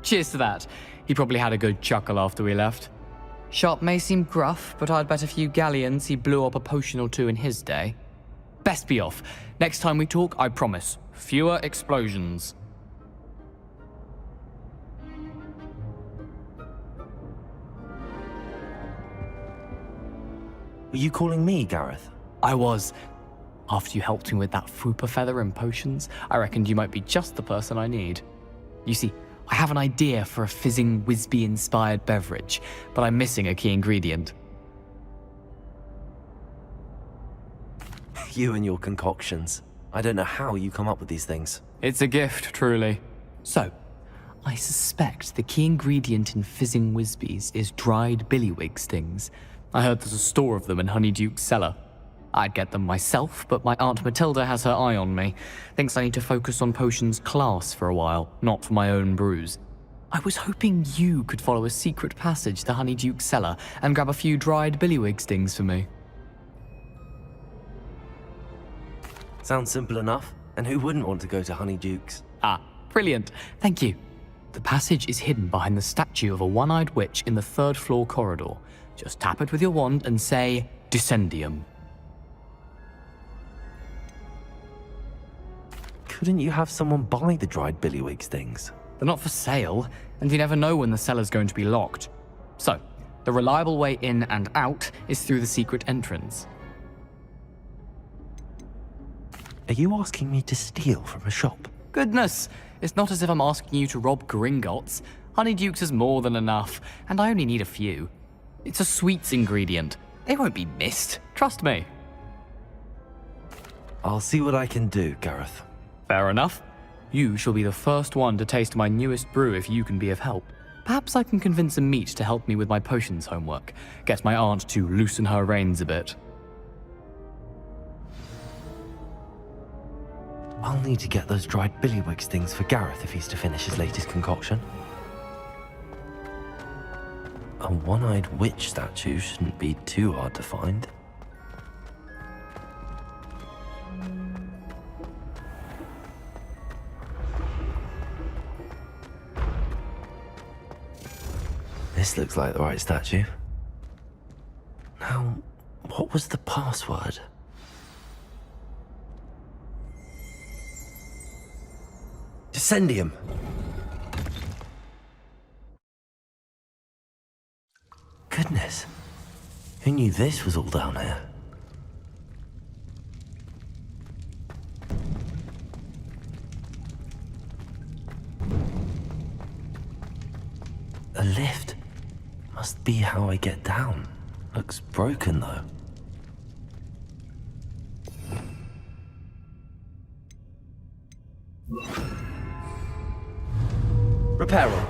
Cheers to that. He probably had a good chuckle after we left. Sharp may seem gruff, but I'd bet a few galleons he blew up a potion or two in his day. Best be off. Next time we talk, I promise, fewer explosions. Were you calling me, Gareth? I was. After you helped me with that Fupa feather and potions, I reckoned you might be just the person I need. You see, I have an idea for a fizzing Wisby-inspired beverage, but I'm missing a key ingredient. You and your concoctions. I don't know how you come up with these things. It's a gift, truly. So, I suspect the key ingredient in fizzing Wisbies is dried billywig stings. I heard there's a store of them in Honeyduke's cellar. I'd get them myself, but my Aunt Matilda has her eye on me. Thinks I need to focus on potions class for a while, not for my own brews. I was hoping you could follow a secret passage to Honeyduke's cellar and grab a few dried billywig stings for me. Sounds simple enough. And who wouldn't want to go to Honeyduke's? Ah, brilliant. Thank you. The passage is hidden behind the statue of a one-eyed witch in the third-floor corridor. Just tap it with your wand and say, Descendium. Couldn't you have someone buy the dried billywig stings? They're not for sale, and you never know when the cellar's going to be locked. So, the reliable way in and out is through the secret entrance. Are you asking me to steal from a shop? Goodness, it's not as if I'm asking you to rob Gringotts. Honeyduke's is more than enough, and I only need a few. It's a sweets ingredient. They won't be missed, trust me. I'll see what I can do, Gareth. Fair enough. You shall be the first one to taste my newest brew if you can be of help. Perhaps I can convince a meat to help me with my potions homework. Get my aunt to loosen her reins a bit. I'll need to get those dried billywig stings for Gareth if he's to finish his latest concoction. A one-eyed witch statue shouldn't be too hard to find. This looks like the right statue. Now, what was the password? Descendium. Goodness. Who knew this was all down here? A lift. Must be how I get down. Looks broken though. Repair room.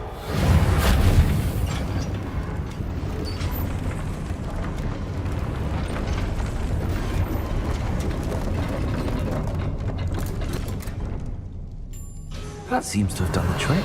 That seems to have done the trick.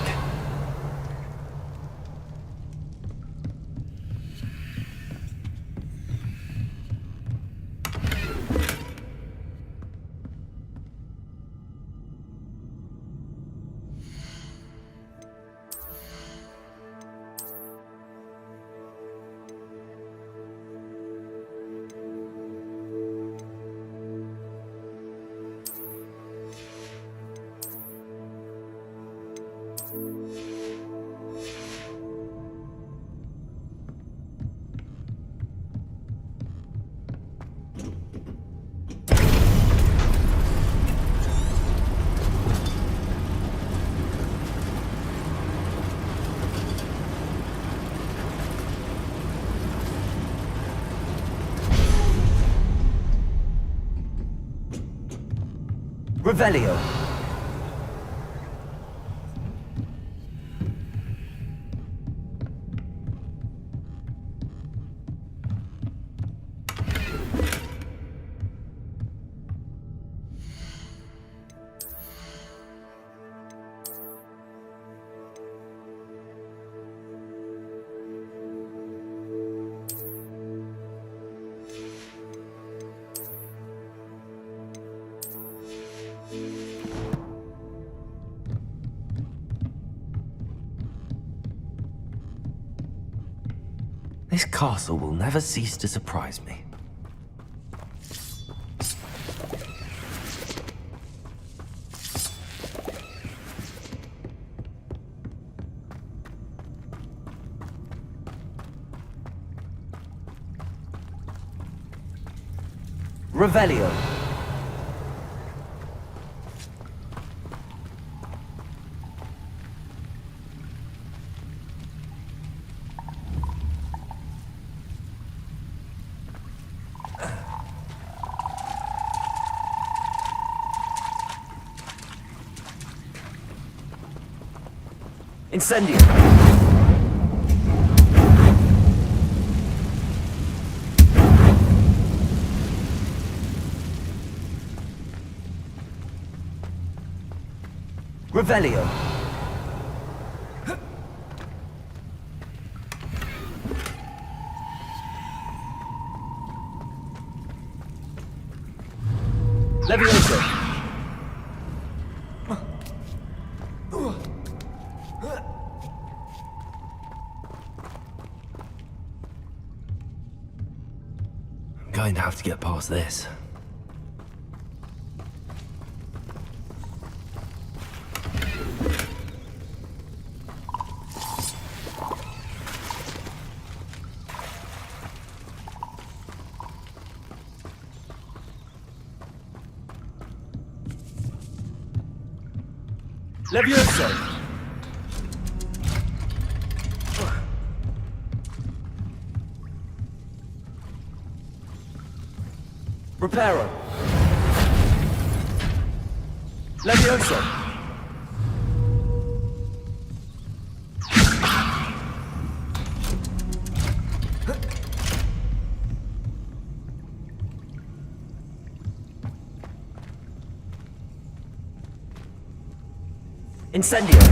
Revelio. This castle will never cease to surprise me. Revelio. Incendio. Revelio. Levioso. I'm going to have to get past this. Levioso! Reparo! Levioso! Incendio!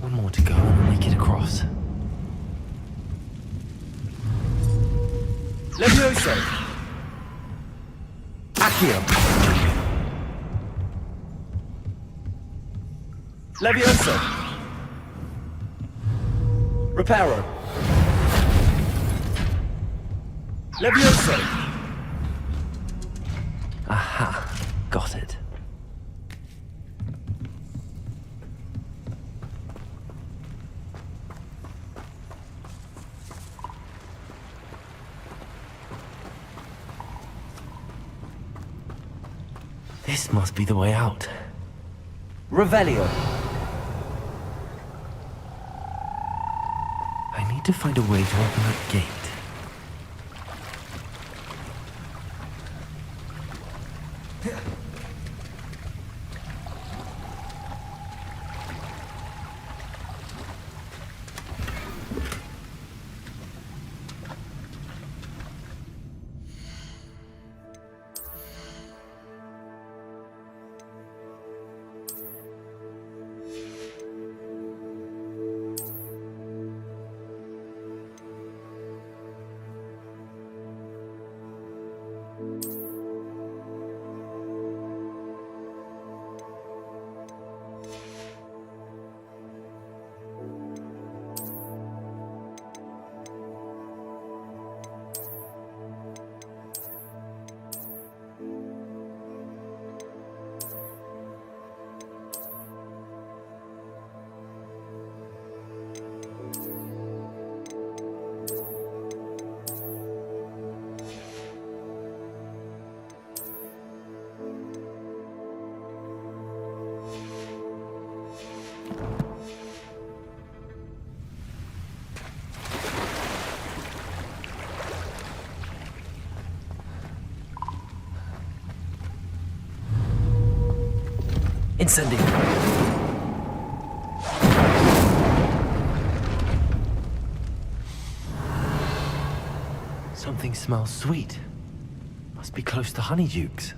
One more to go and I'll make it across. Levioso! Accio! Levioso! Reparo! Levioso! Aha! Got it. This must be the way out. Revelio! I need to find a way to open that gate. Incendio! Something smells sweet. Must be close to Honeydukes.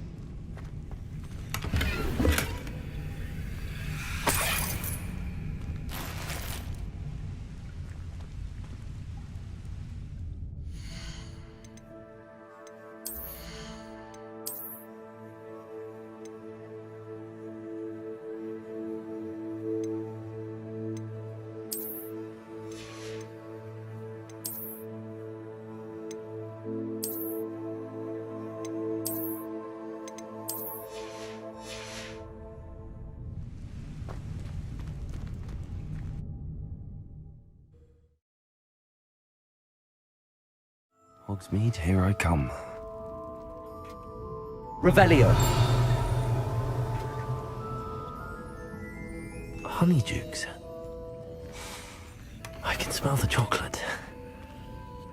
Hogsmeade, here I come. Revelio. Honeydukes. I can smell the chocolate.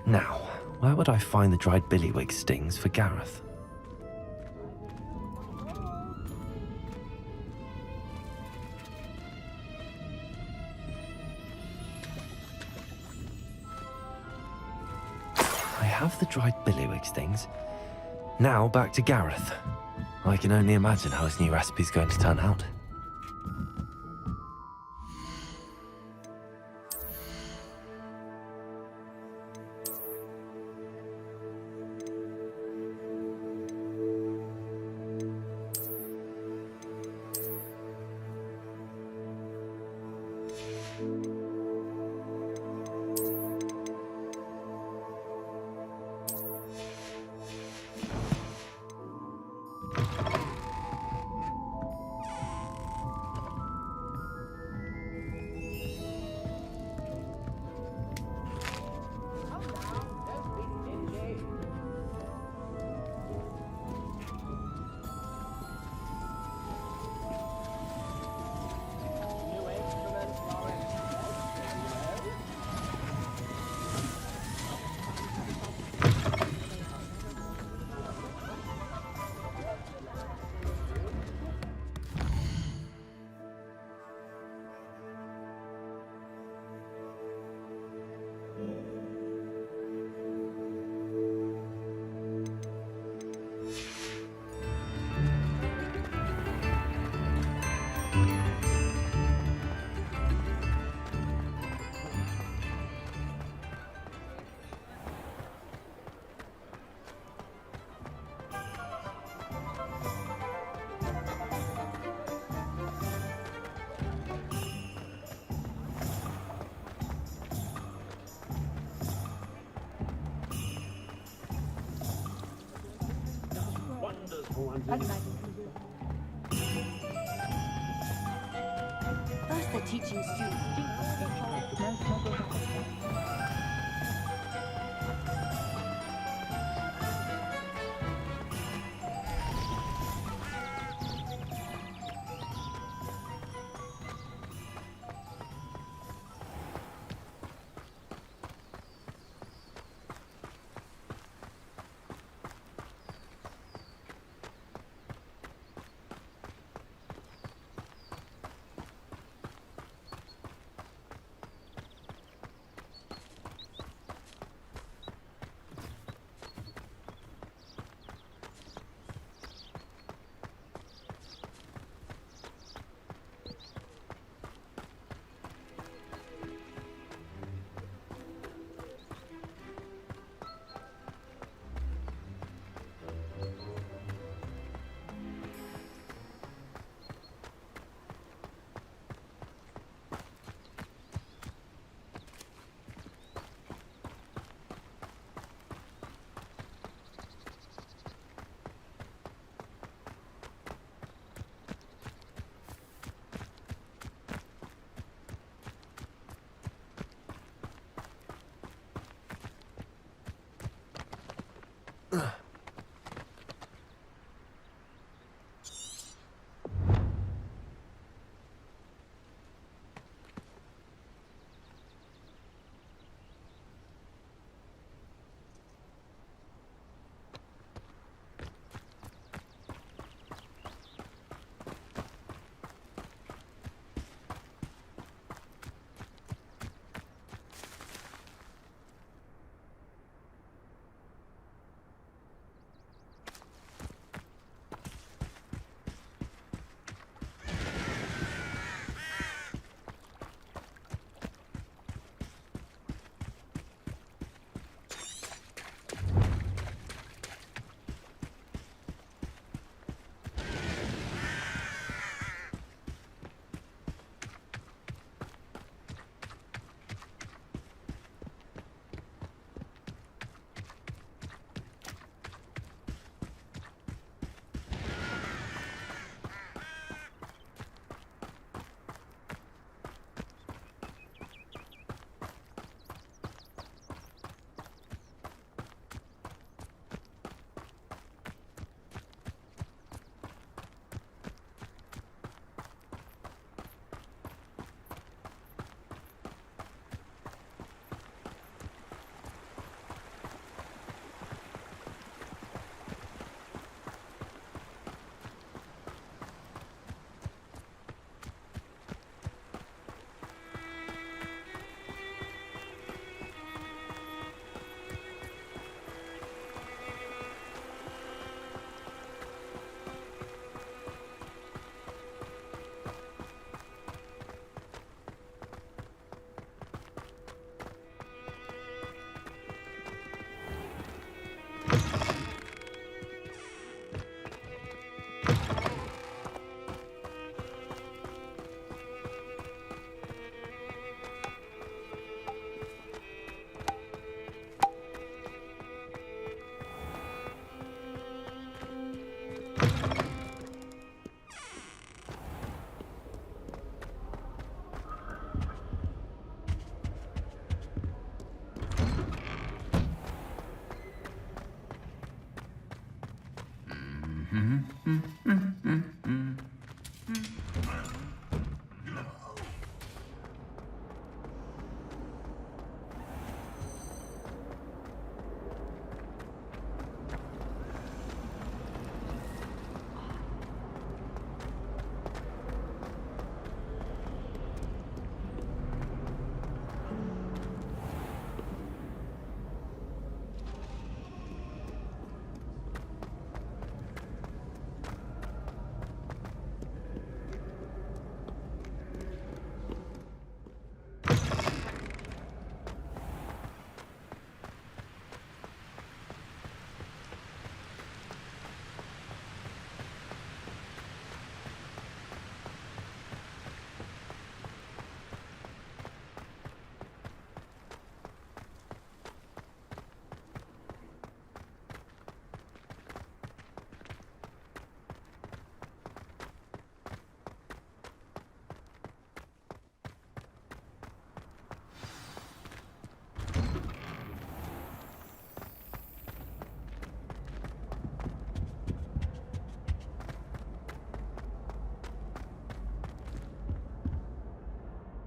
Now, where would I find the dried billywig stings for Gareth? I have the dried billywig stings. Now back to Gareth. I can only imagine how his new recipe's going to turn out. First they're teaching students.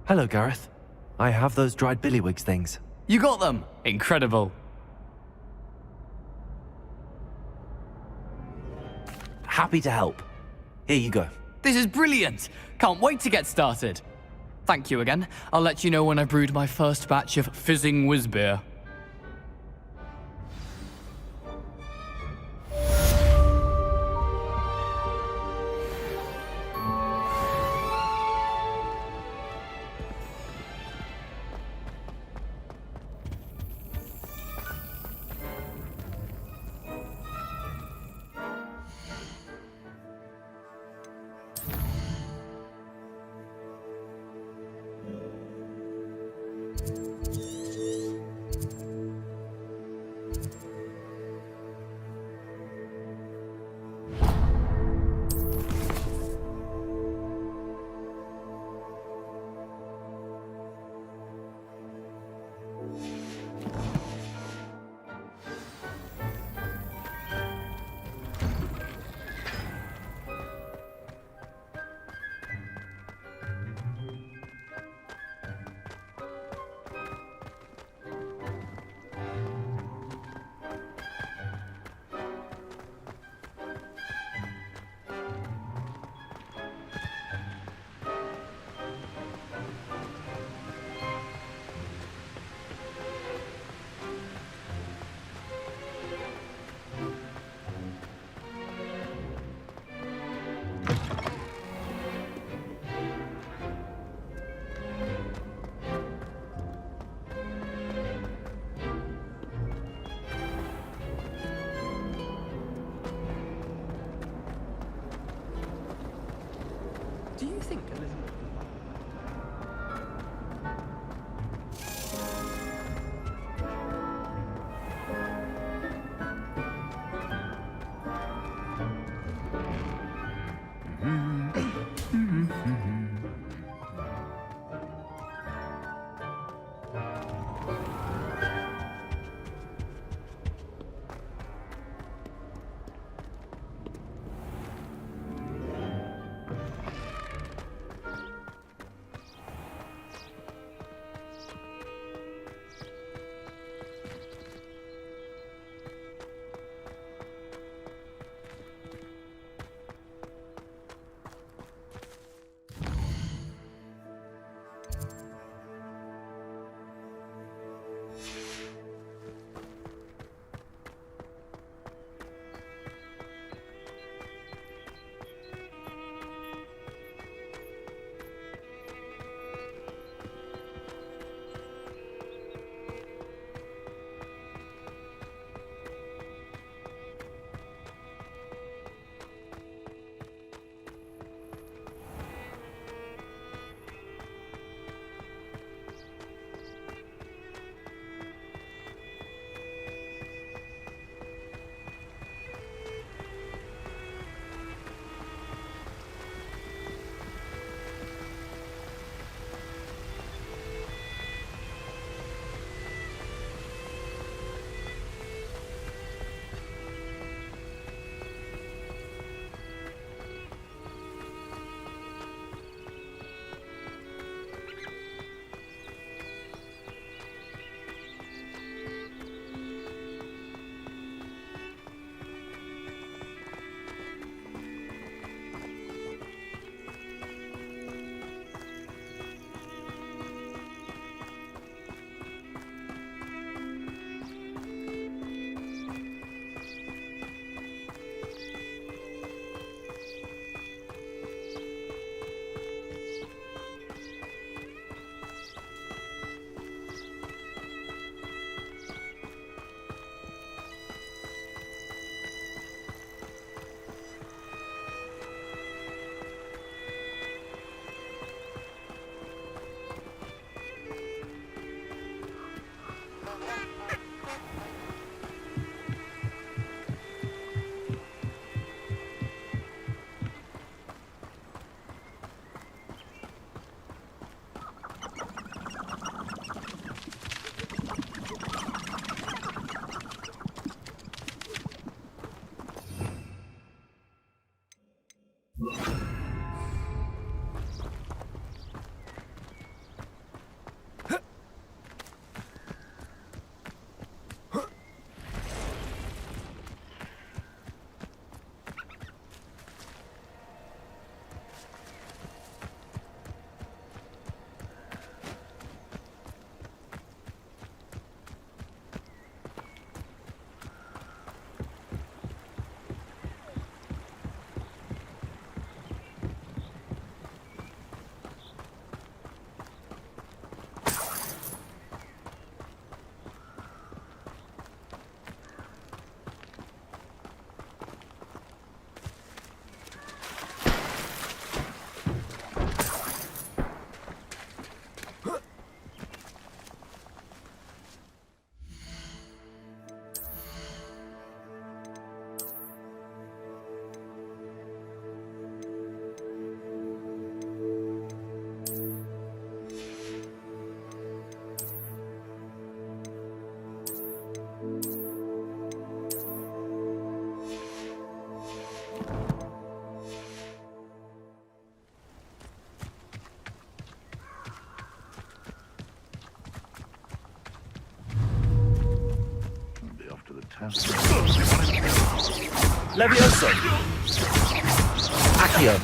Hello, Gareth. I have those dried billywigs things. You got them! Incredible. Happy to help. Here you go. This is brilliant! Can't wait to get started. Thank you again. I'll let you know when I've brewed my first batch of fizzing whiz beer. Do you think Elizabeth... Levioso! Accio!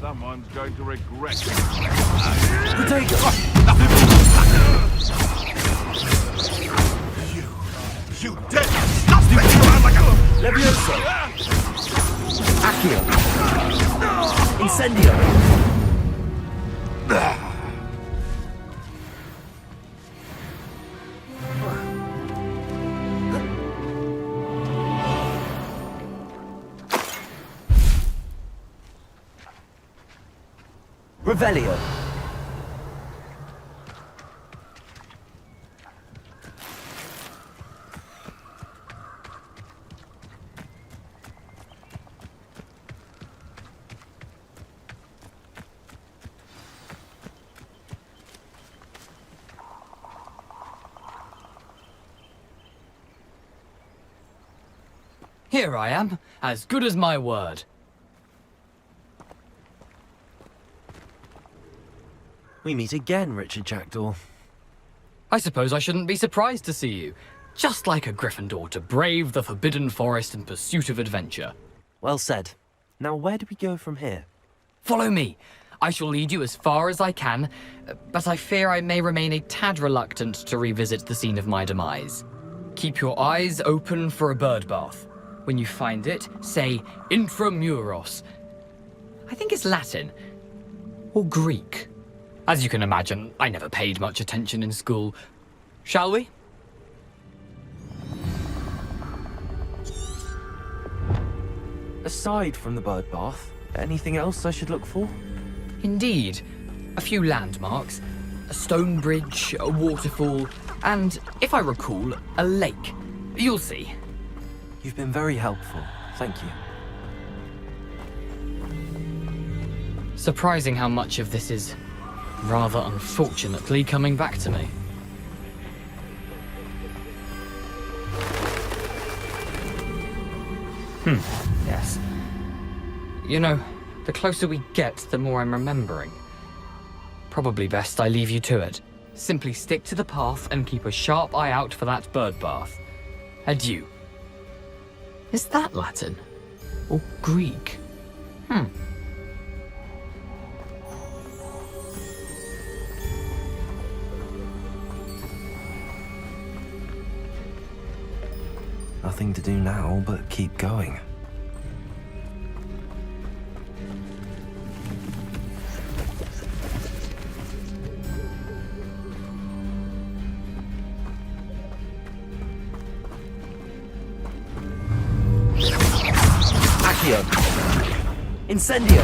Someone's going to regret it. Protego! You dead! Stop spinning around like a... Levioso! Accio! Incendio! Revelio! Here I am, as good as my word. We meet again, Richard Jackdaw. I suppose I shouldn't be surprised to see you. Just like a Gryffindor to brave the Forbidden Forest in pursuit of adventure. Well said. Now where do we go from here? Follow me. I shall lead you as far as I can, but I fear I may remain a tad reluctant to revisit the scene of my demise. Keep your eyes open for a bird bath. When you find it, say intramuros. I think it's Latin. Or Greek. As you can imagine, I never paid much attention in school. Shall we? Aside from the bird bath, anything else I should look for? Indeed. A few landmarks. A stone bridge, a waterfall, and, if I recall, a lake. You'll see. You've been very helpful. Thank you. Surprising how much of this is, rather unfortunately, coming back to me. Yes. You know, the closer we get, the more I'm remembering. Probably best I leave you to it. Simply stick to the path and keep a sharp eye out for that bird bath. Adieu. Is that Latin? Or Greek? Nothing to do now but keep going. Accio! Incendio!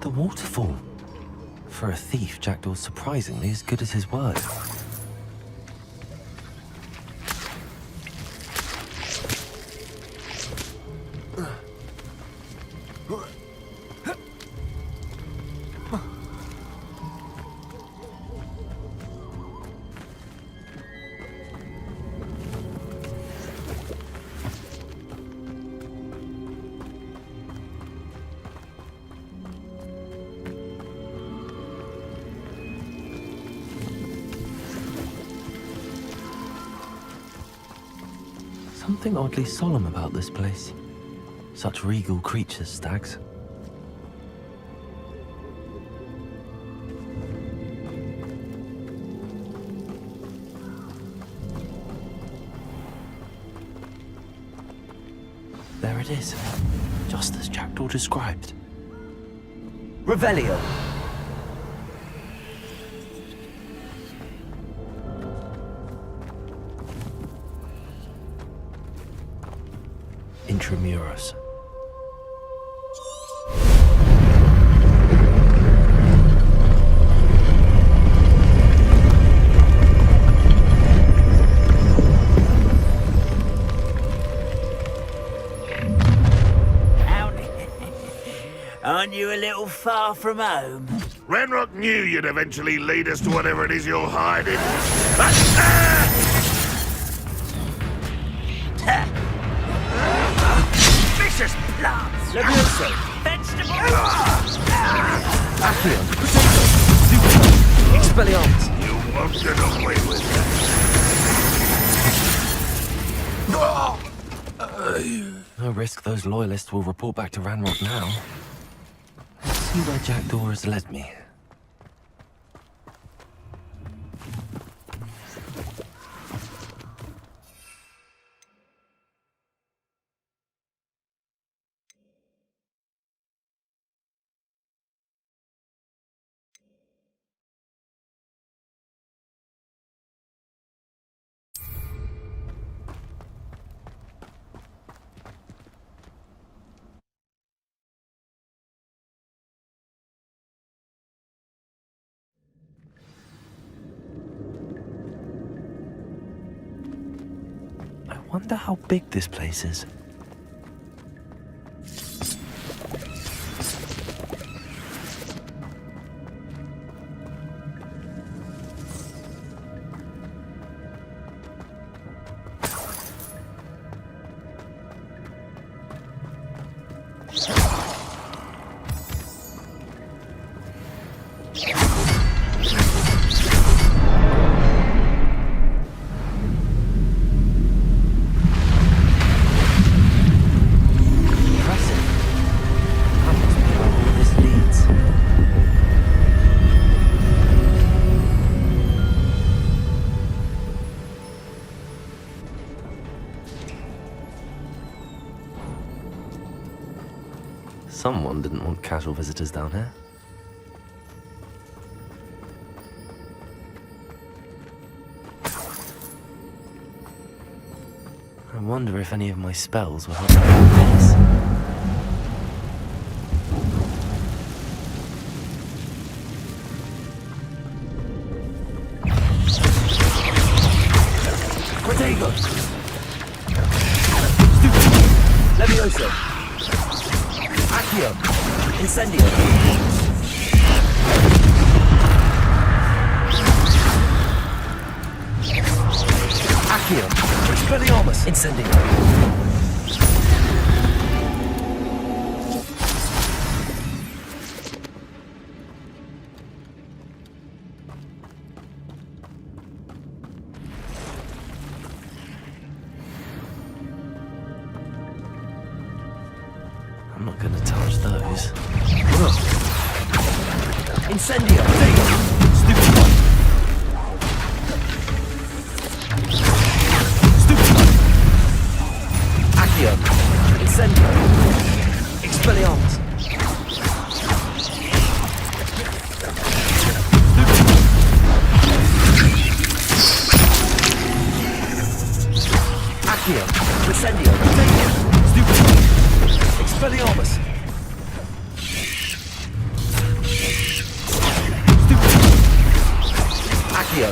The waterfall. For a thief, Jackdaw's surprisingly as good as his word. something oddly solemn about this place. Such regal creatures, stags. There it is, just as Jackdaw described. Revelio. Intramuros. Aren't you a little far from home? Ranrock knew you'd eventually lead us to whatever it is you're hiding. Vicious plants! Levioso! Vegetables! Accio! Expelliarmus! You won't get away with that. No risk those loyalists will report back to Ranrock now. Let's see where Jackdaw has led me. I wonder how big this place is. Someone didn't want casual visitors down here. I wonder if any of my spells will help me with this. Protego! Levioso! Accio! Incendio! Accio! Expelliarmus! Incendio! I'm not gonna touch those. Incendio! Stupid one! Stupid one! Accio! Incendio! Expelliarmus! Accio! Incendio! Stupid one! Expelliarmus! Accio!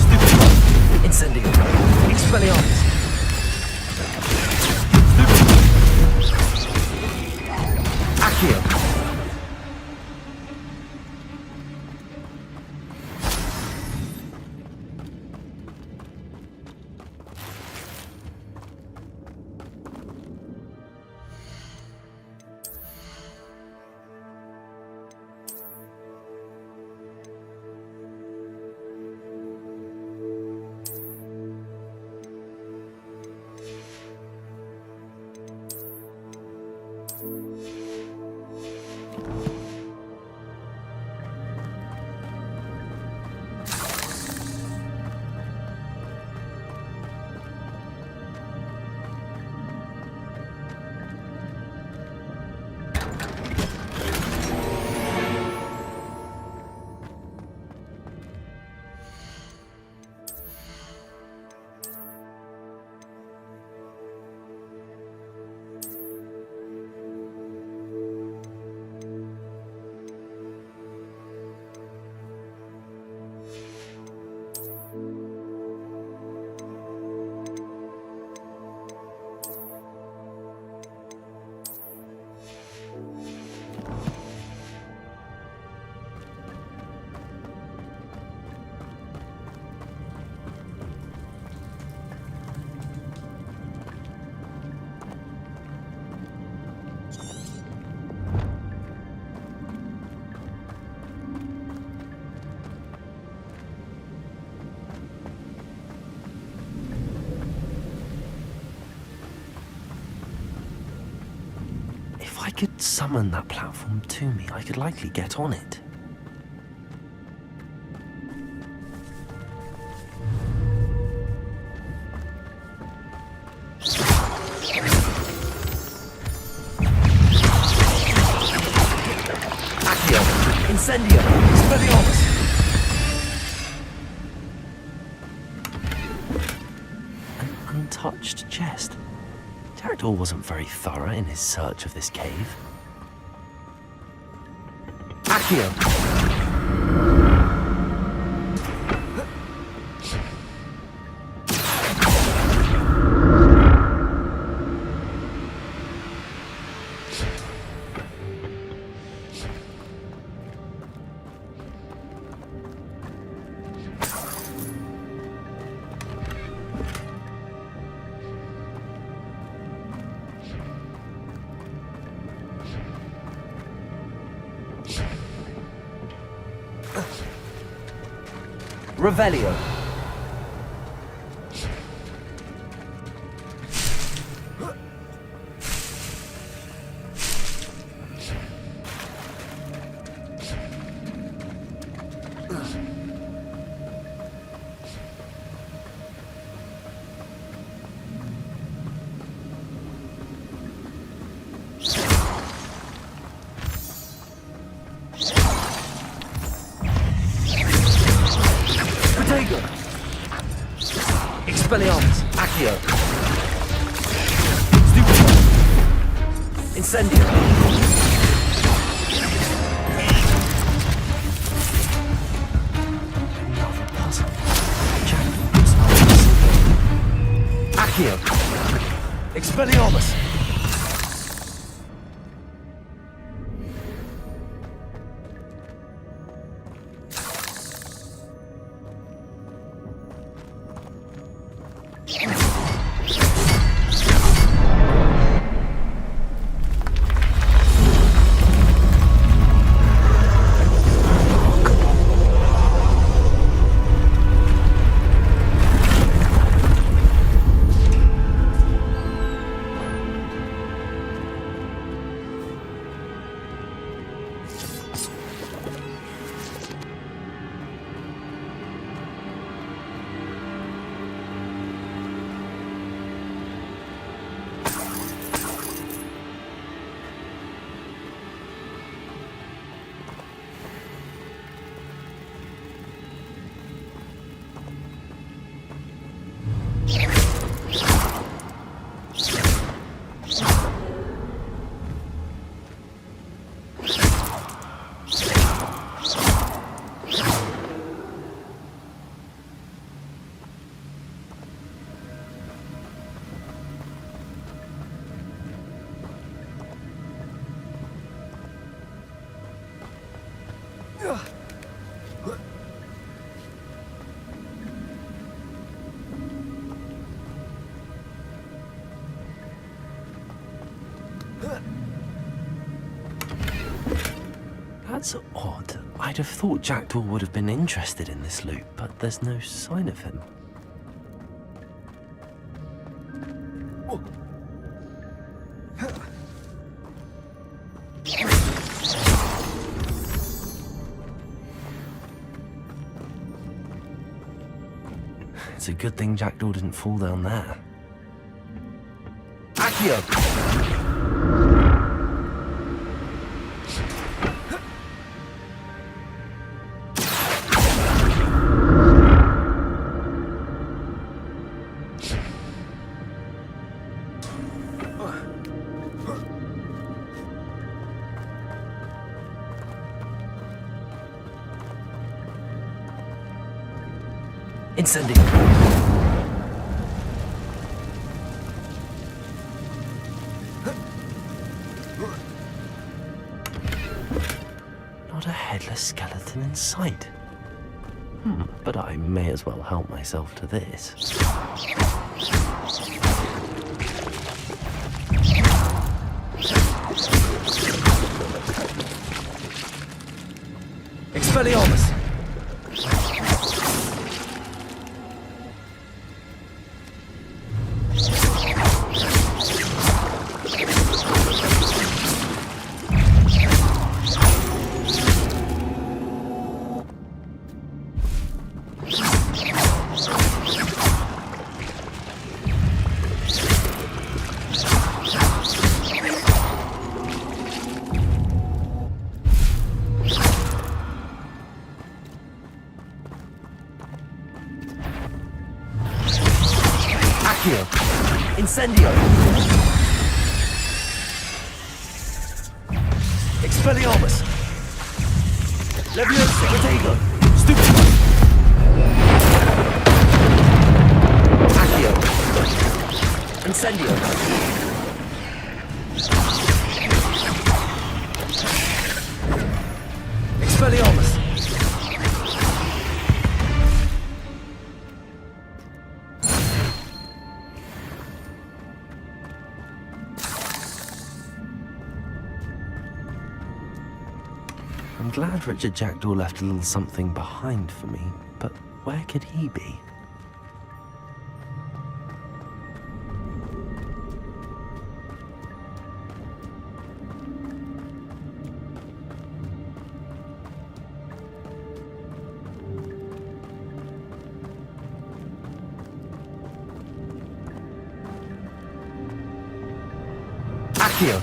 Stupid one! Incendio! Expelliarmus! Accio! could summon that platform to me, I could likely get on it. Accio! Incendio! Expelliarmus! An untouched chest. Jackdaw wasn't very thorough in his search of this cave. Accio! Revelio. Expelliarmus, Accio. Stupid. Incendio. Another puzzle. Accio. Expelliarmus. That's odd. I'd have thought Jackdaw would have been interested in this loot, but there's no sign of him. It's a good thing Jackdaw didn't fall down there. Accio! Incendio. Not a headless skeleton in sight. But I may as well help myself to this. Expelliarmus! Accio! Incendio! Expelliarmus! Leviosa! Protego! Stupid! Accio! Incendio! Expelliarmus! I'm glad Richard Jackdaw left a little something behind for me, but where could he be? Accio!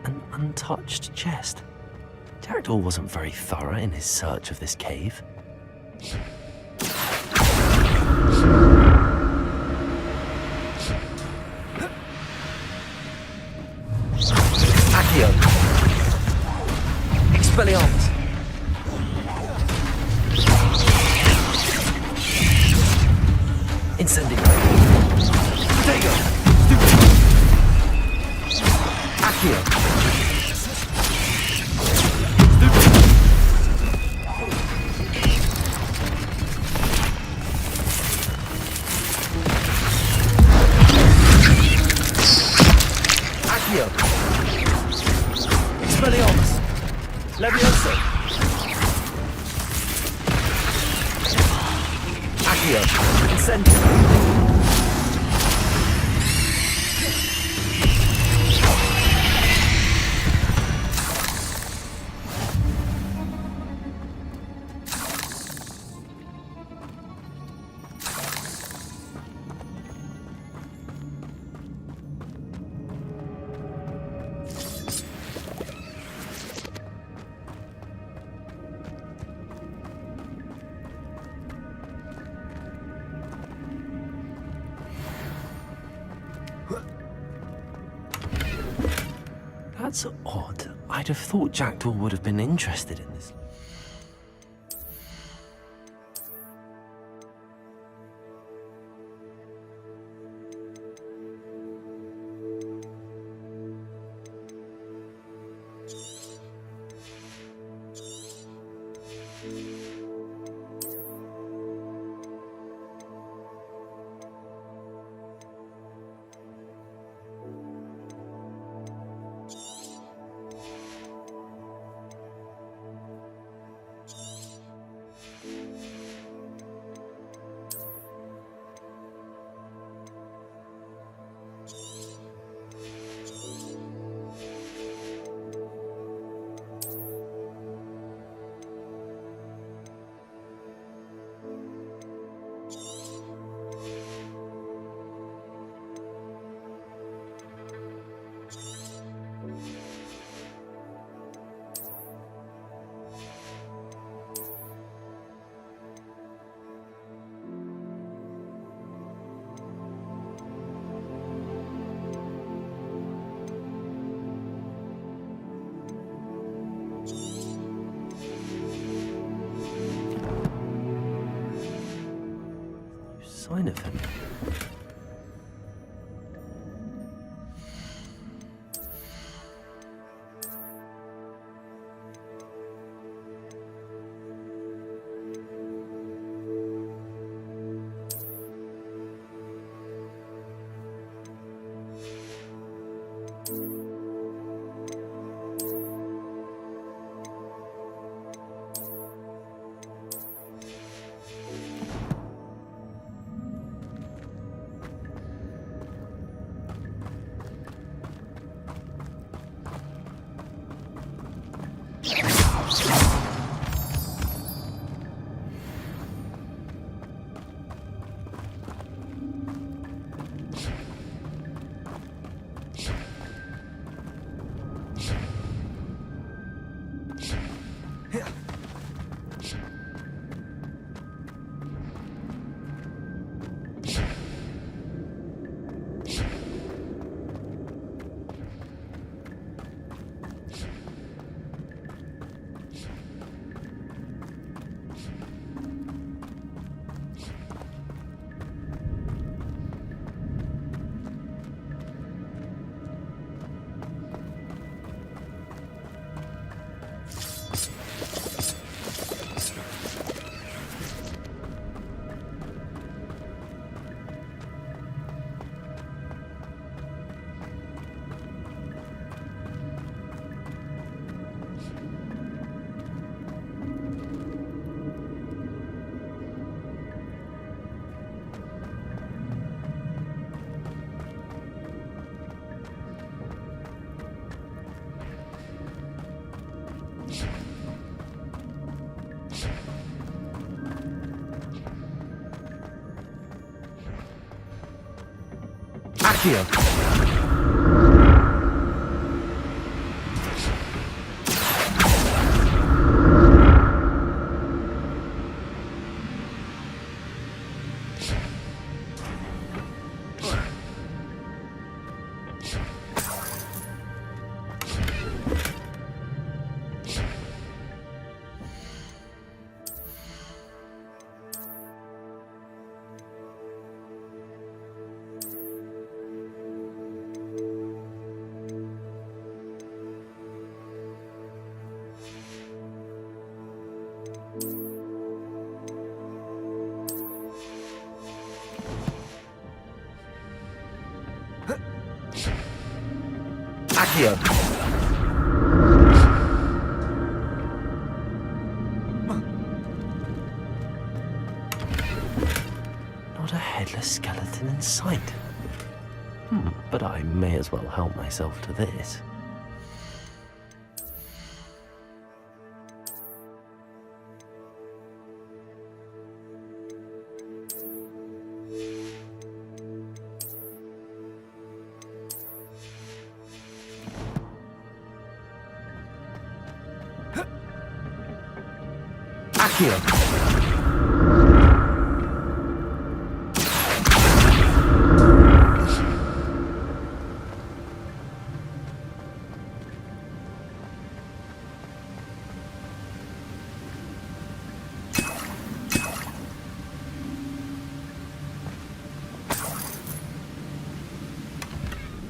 An untouched chest. Jackdaw wasn't very thorough in his search of this cave. Accio! Expelliarmus! Incendio! Protego! Accio! Accio! Expelliarmus! Leviosa! Accio! Incendio! That's odd. I'd have thought Jackdaw would have been interested in this. Sign of him. Accio. Accio. Not a headless skeleton in sight. But I may as well help myself to this. Accio.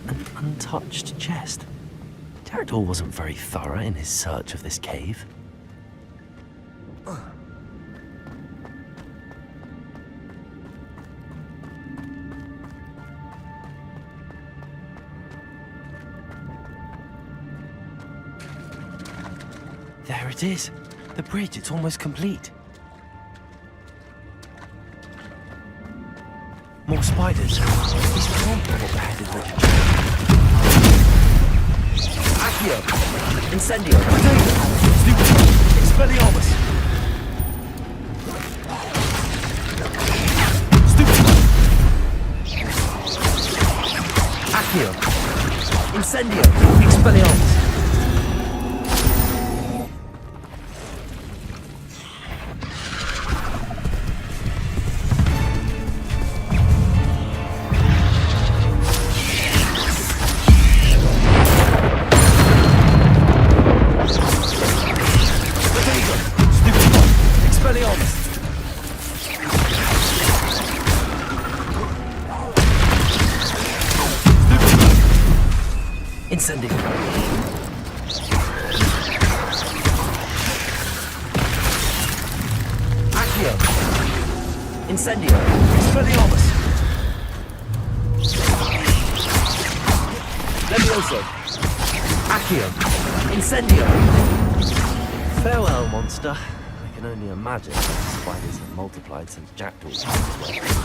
An untouched chest. Jackdaw wasn't very thorough in his search of this cave. There it is. The bridge, it's almost complete. More spiders. These can't be what the headed witch. Accio! Incendio! Stupid! Expelliarmus! Stupid! Accio! Incendio! Expelliarmus! Incendio. Accio. Incendio. Expelliarmus. Levioso. Accio. Incendio. Farewell, monster. I can only imagine that spiders have multiplied since Jackdaw's time.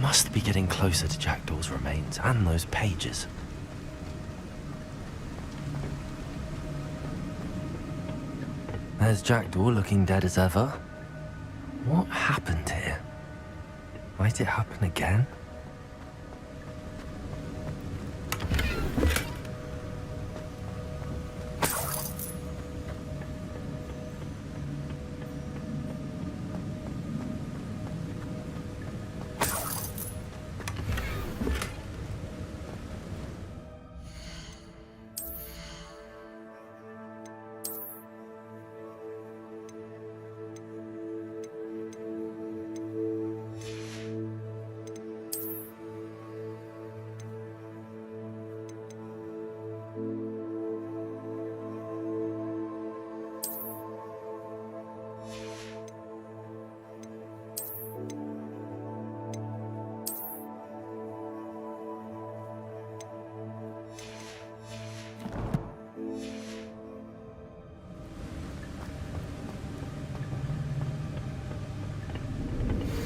Must be getting closer to Jackdaw's remains and those pages. There's Jackdaw looking dead as ever. What happened here? Might it happen again?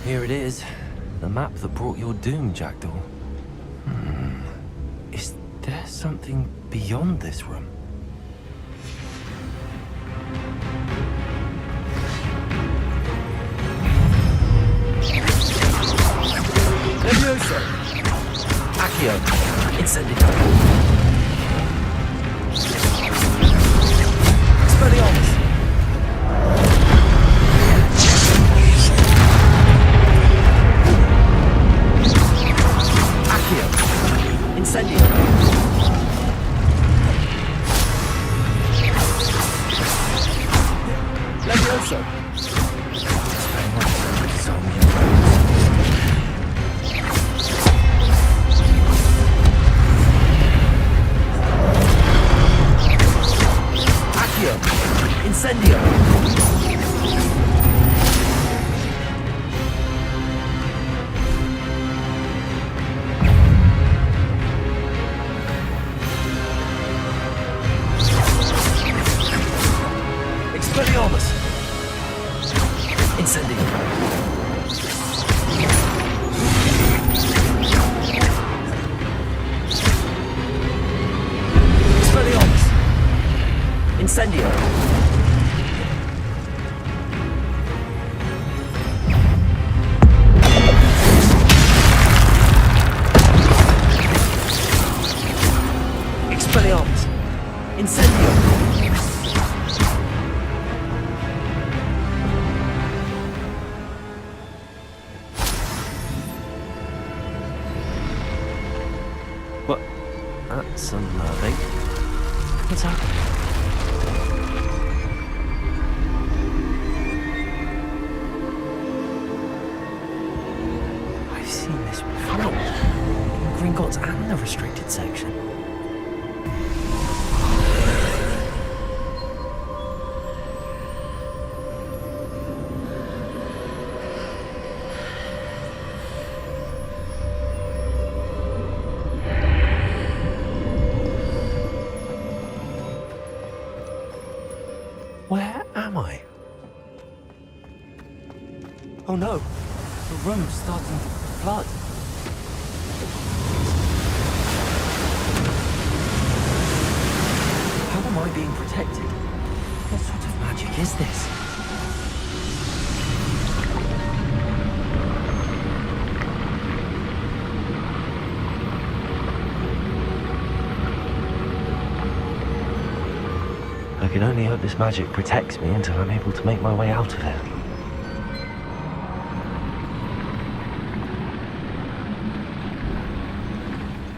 Here it is. The map that brought your doom, Jackdaw. Is there something beyond this room? Levioso! Accio! Incendio! Expelliarmus! Accio! Incendio! Levioso! Incendio! Expelliarmus! Incendio! Expelliarmus! Incendio! Expelliarmus! Incendio! What? That's unnerving. What's happening? I've seen this before. In Gringotts and the restricted section. Where am I? Oh no, the room's starting to flood. How am I being protected? What sort of magic is this? I can only hope this magic protects me until I'm able to make my way out of it.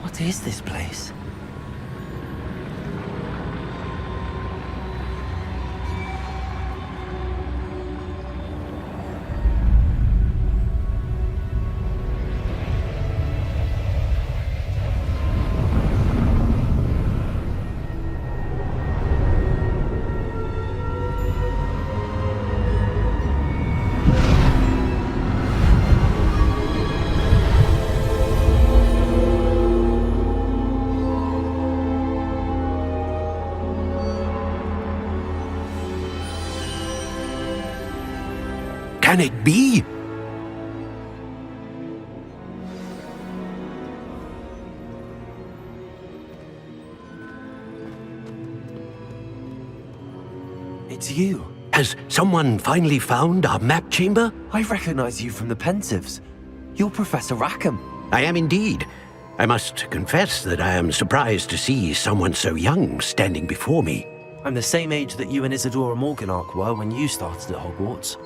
What is this place? Can it be? It's you. Has someone finally found our map chamber? I recognize you from the Pensives. You're Professor Rackham. I am indeed. I must confess that I am surprised to see someone so young standing before me. I'm the same age that you and Isadora Morganach were when you started at Hogwarts.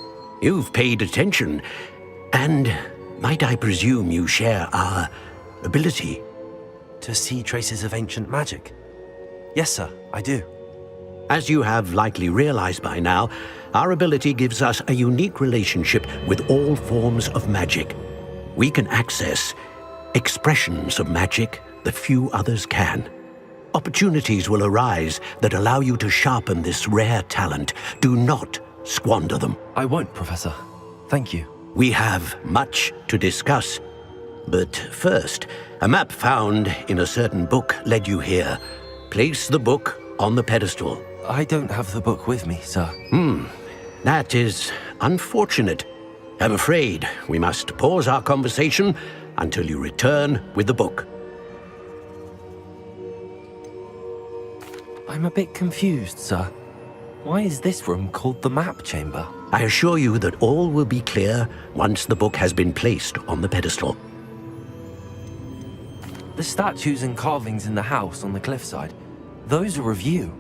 You've paid attention, and might I presume you share our ability? To see traces of ancient magic? Yes, sir, I do. As you have likely realized by now, our ability gives us a unique relationship with all forms of magic. We can access expressions of magic that few others can. Opportunities will arise that allow you to sharpen this rare talent. Do not squander them. I won't, Professor. Thank you. We have much to discuss. But first, a map found in a certain book led you here. Place the book on the pedestal. I don't have the book with me, sir. That is unfortunate. I'm afraid we must pause our conversation until you return with the book. I'm a bit confused, sir. Why is this room called the map chamber? I assure you that all will be clear once the book has been placed on the pedestal. The statues and carvings in the house on the cliffside, those are of you.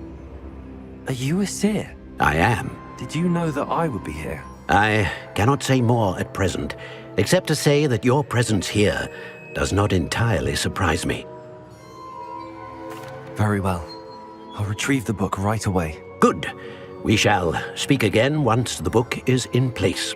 Are you a seer? I am. Did you know that I would be here? I cannot say more at present, except to say that your presence here does not entirely surprise me. Very well. I'll retrieve the book right away. Good. We shall speak again once the book is in place.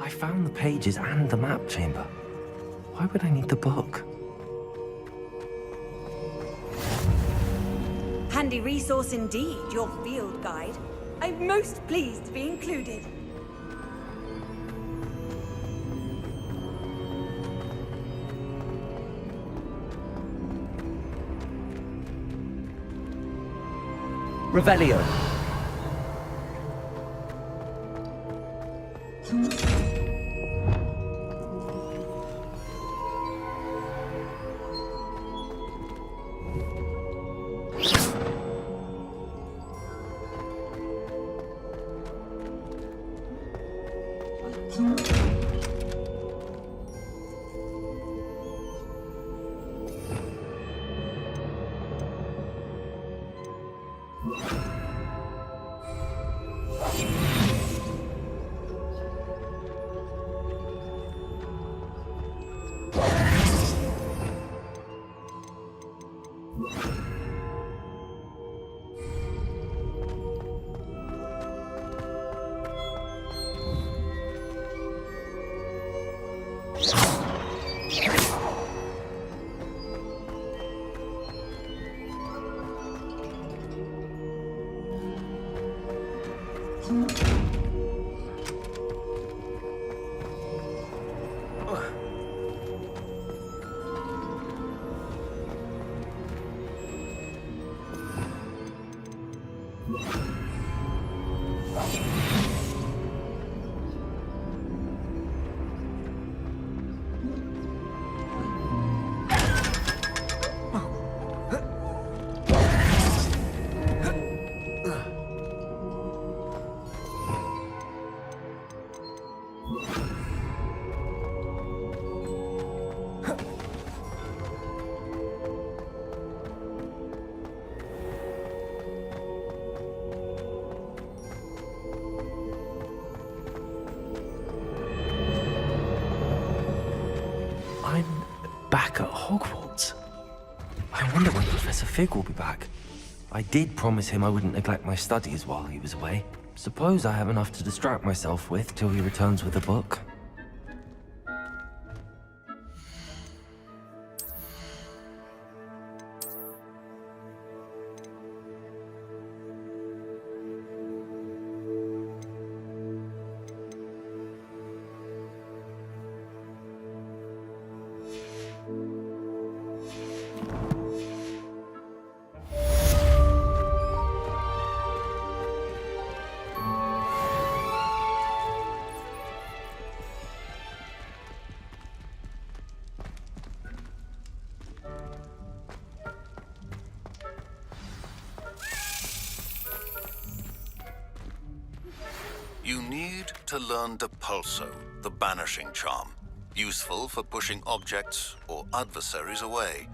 I found the pages and the map chamber. Why would I need the book? Handy resource indeed, your field guide. I'm most pleased to be included. Revelio. I'm back at Hogwarts. I wonder when Professor Fig will be back. I did promise him I wouldn't neglect my studies while he was away. Suppose I have enough to distract myself with till he returns with a book. You need to learn Depulso, the banishing charm. Useful for pushing objects or adversaries away.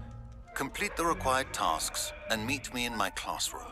Complete the required tasks and meet me in my classroom.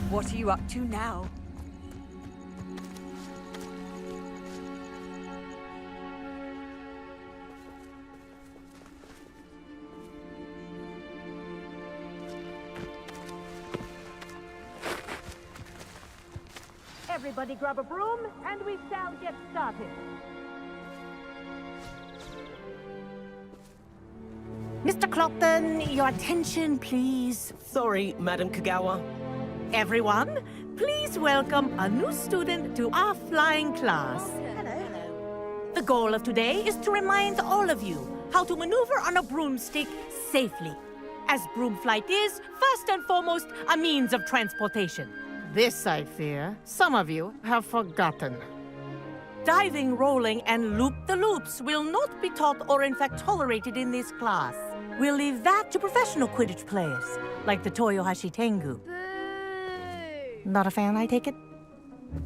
What are you up to now? Everybody grab a broom, and we shall get started. Mr. Clopton, your attention, please. Sorry, Madam Kagawa. Everyone, please welcome a new student to our flying class. Hello. The goal of today is to remind all of you how to maneuver on a broomstick safely, as broom flight is, first and foremost, a means of transportation. This, I fear, some of you have forgotten. Diving, rolling, and loop-the-loops will not be taught or in fact tolerated in this class. We'll leave that to professional Quidditch players, like the Toyohashi Tengu. Not a fan, I take it?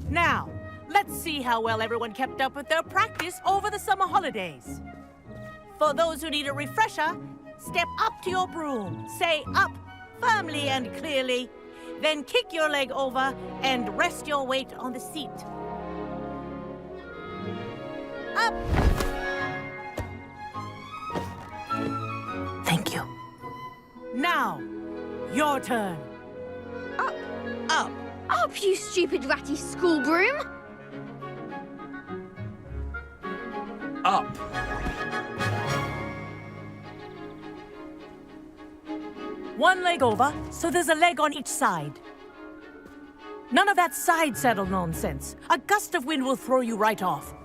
Now, let's see how well everyone kept up with their practice over the summer holidays. For those who need a refresher, step up to your broom, say up firmly and clearly, then kick your leg over and rest your weight on the seat. Up! Thank you. Now, your turn. Up. Up. Up, you stupid ratty school broom! Up. One leg over, so there's a leg on each side. None of that side saddle nonsense. A gust of wind will throw you right off.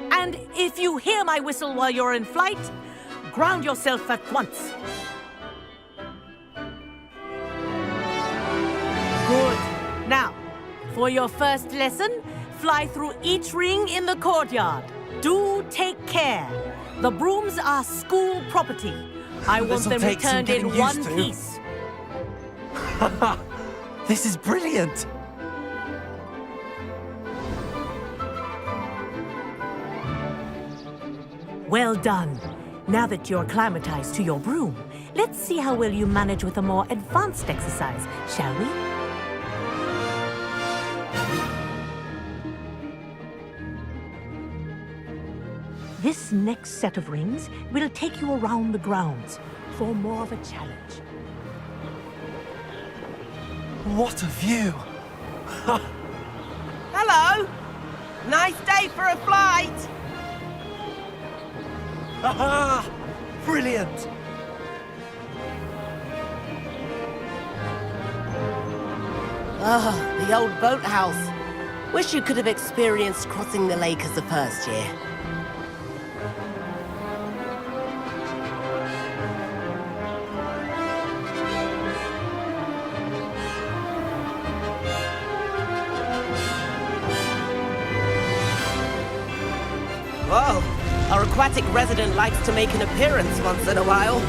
And if you hear my whistle while you're in flight, ground yourself at once. Good. Now, for your first lesson, fly through each ring in the courtyard. Do take care. The brooms are school property. I want This'll them take some returned in getting one used to. piece. This is brilliant. Well done. Now that you're acclimatized to your broom, let's see how well you manage with a more advanced exercise, shall we? This next set of rings will take you around the grounds for more of a challenge. What a view. Hello! Nice day for a flight! Aha! Brilliant. Ah, the old boathouse. Wish you could have experienced crossing the lake as a first year. Whoa! Our aquatic resident likes to make an appearance once in a while.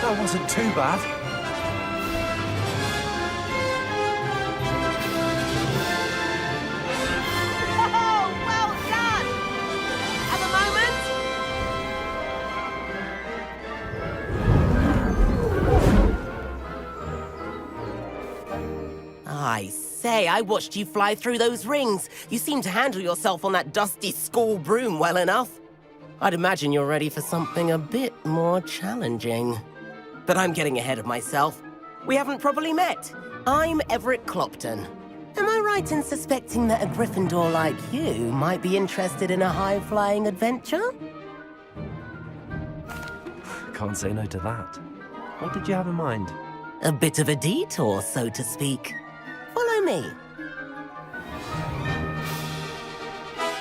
That wasn't too bad. Oh, well done! Have a moment? I say, I watched you fly through those rings. You seem to handle yourself on that dusty school broom well enough. I'd imagine you're ready for something a bit more challenging. But I'm getting ahead of myself. We haven't properly met. I'm Everett Clopton. Am I right in suspecting that a Gryffindor like you might be interested in a high-flying adventure? Can't say no to that. What did you have in mind? A bit of a detour, so to speak. Follow me.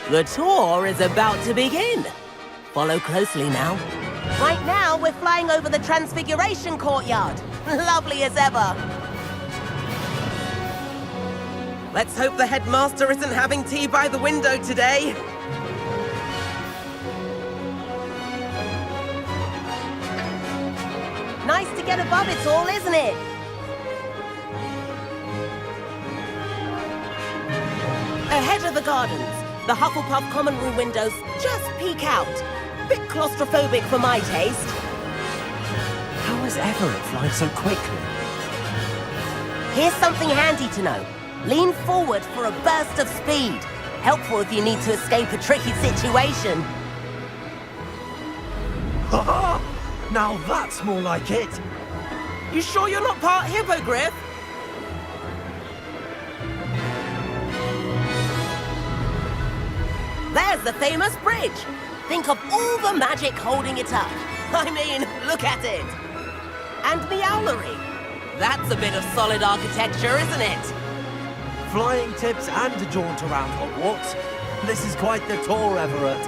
The tour is about to begin. Follow closely now. Right now, we're flying over the Transfiguration Courtyard. Lovely as ever. Let's hope the headmaster isn't having tea by the window today. Nice to get above it all, isn't it? Ahead of the gardens, the Hufflepuff common room windows just peek out. Bit claustrophobic for my taste. How is Everett flying so quickly? Here's something handy to know. Lean forward for a burst of speed. Helpful if you need to escape a tricky situation. Ha! Now that's more like it. You sure you're not part hippogriff? There's the famous bridge. Think of all the magic holding it up. I mean, look at it. And the owlery. That's a bit of solid architecture, isn't it? Flying tips and a jaunt around Hogwarts. This is quite the tour, Everett.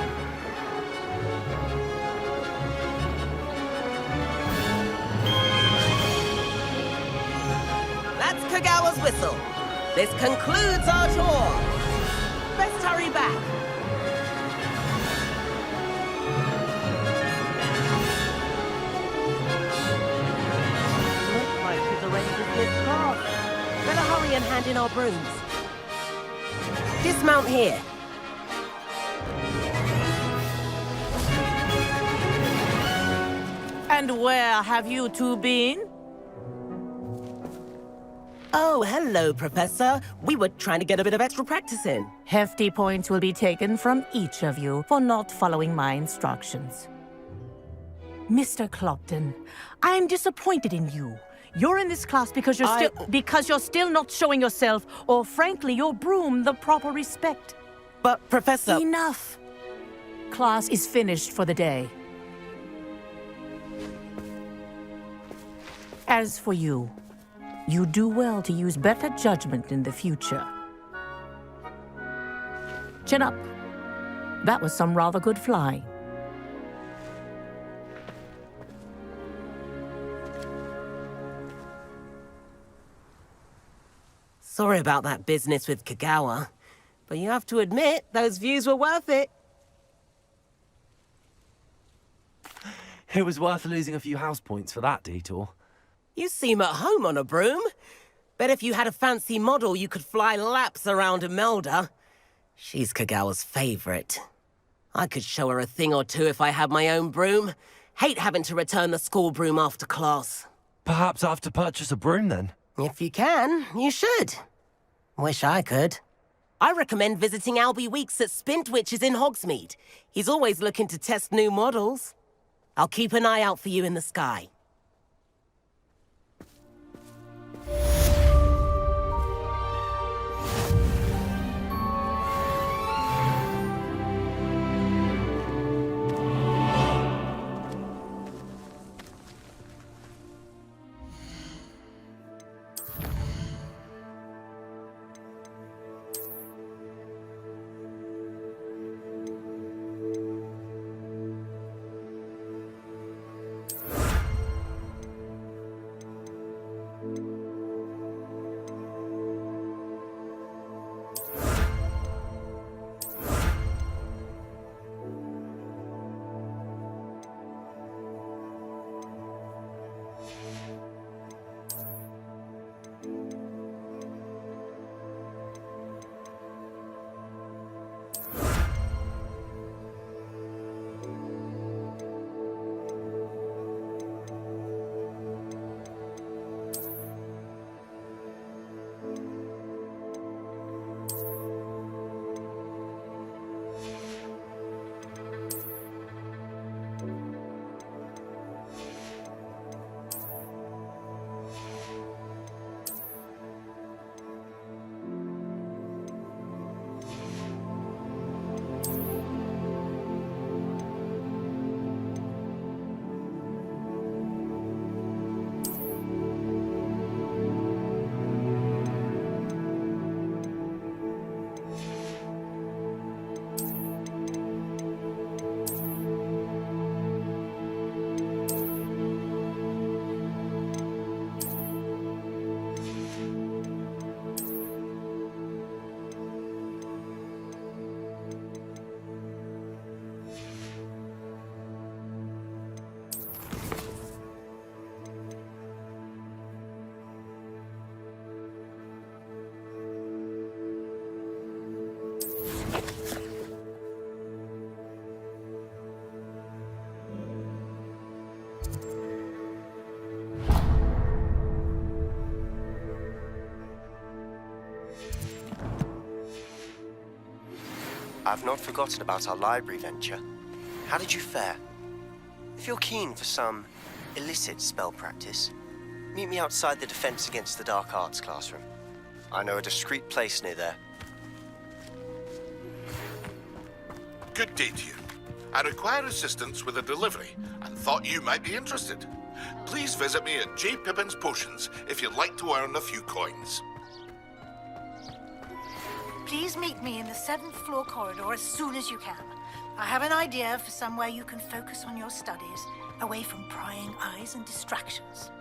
That's Kagawa's whistle. This concludes our tour. Best hurry back. Looks like she's already dismissed class. Better hurry and hand in our brooms. Dismount here. And where have you two been? Oh, hello, Professor. We were trying to get a bit of extra practice in. Hefty points will be taken from each of you for not following my instructions. Mr. Clopton, I'm disappointed in you. You're in this class because you're still not showing yourself, or frankly, your broom the proper respect. But, Professor... Enough. Class is finished for the day. As for you, you do well to use better judgment in the future. Chin up. That was some rather good flying. Sorry about that business with Kagawa, but you have to admit, those views were worth it. It was worth losing a few house points for that detour. You seem at home on a broom. Bet if you had a fancy model, you could fly laps around Imelda. She's Kagawa's favorite. I could show her a thing or two if I had my own broom. Hate having to return the school broom after class. Perhaps I have to purchase a broom then. If you can, you should. Wish I could. I recommend visiting Albie Weeks at Spintwitches in Hogsmeade. He's always looking to test new models. I'll keep an eye out for you in the sky. I've not forgotten about our library venture. How did you fare? If you're keen for some illicit spell practice, meet me outside the Defense Against the Dark Arts classroom. I know a discreet place near there. Good day to you. I require assistance with a delivery and thought you might be interested. Please visit me at J. Pippin's Potions if you'd like to earn a few coins. Please meet me in the 7th floor corridor as soon as you can. I have an idea for somewhere you can focus on your studies, away from prying eyes and distractions.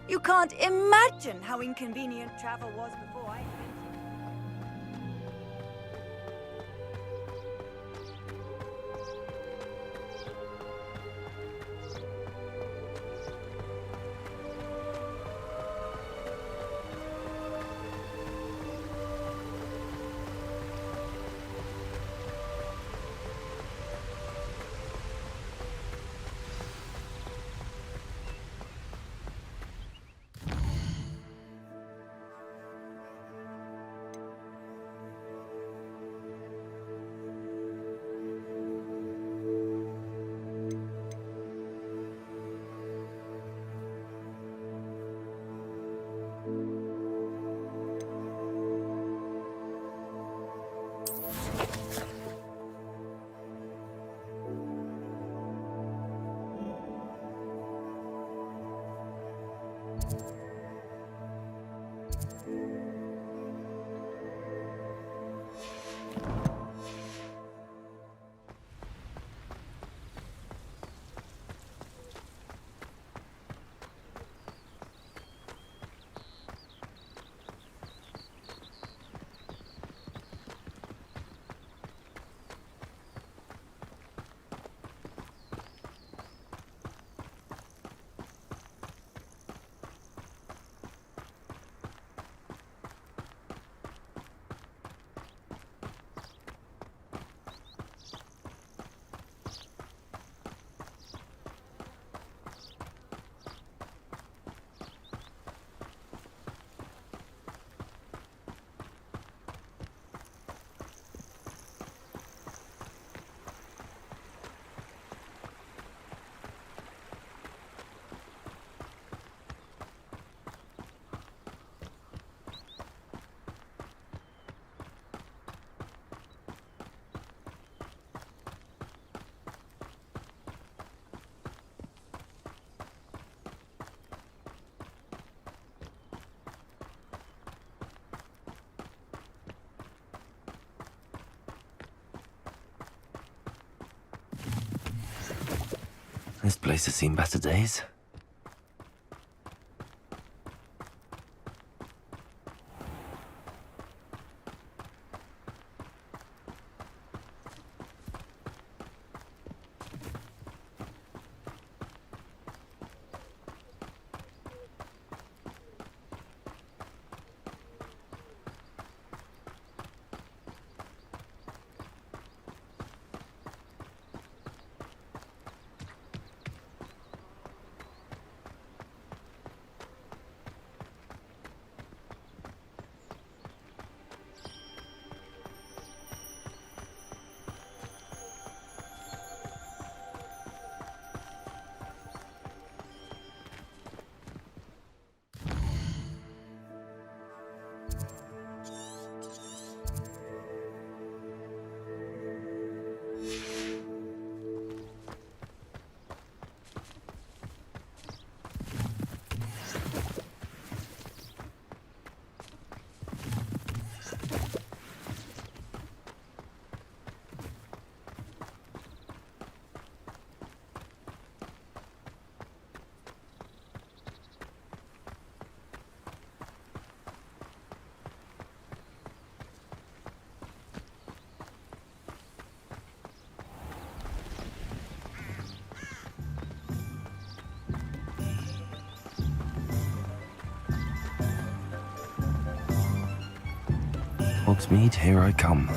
You can't imagine how inconvenient travel was before I invented it. This place has seen better days. Hogsmeade, here I come.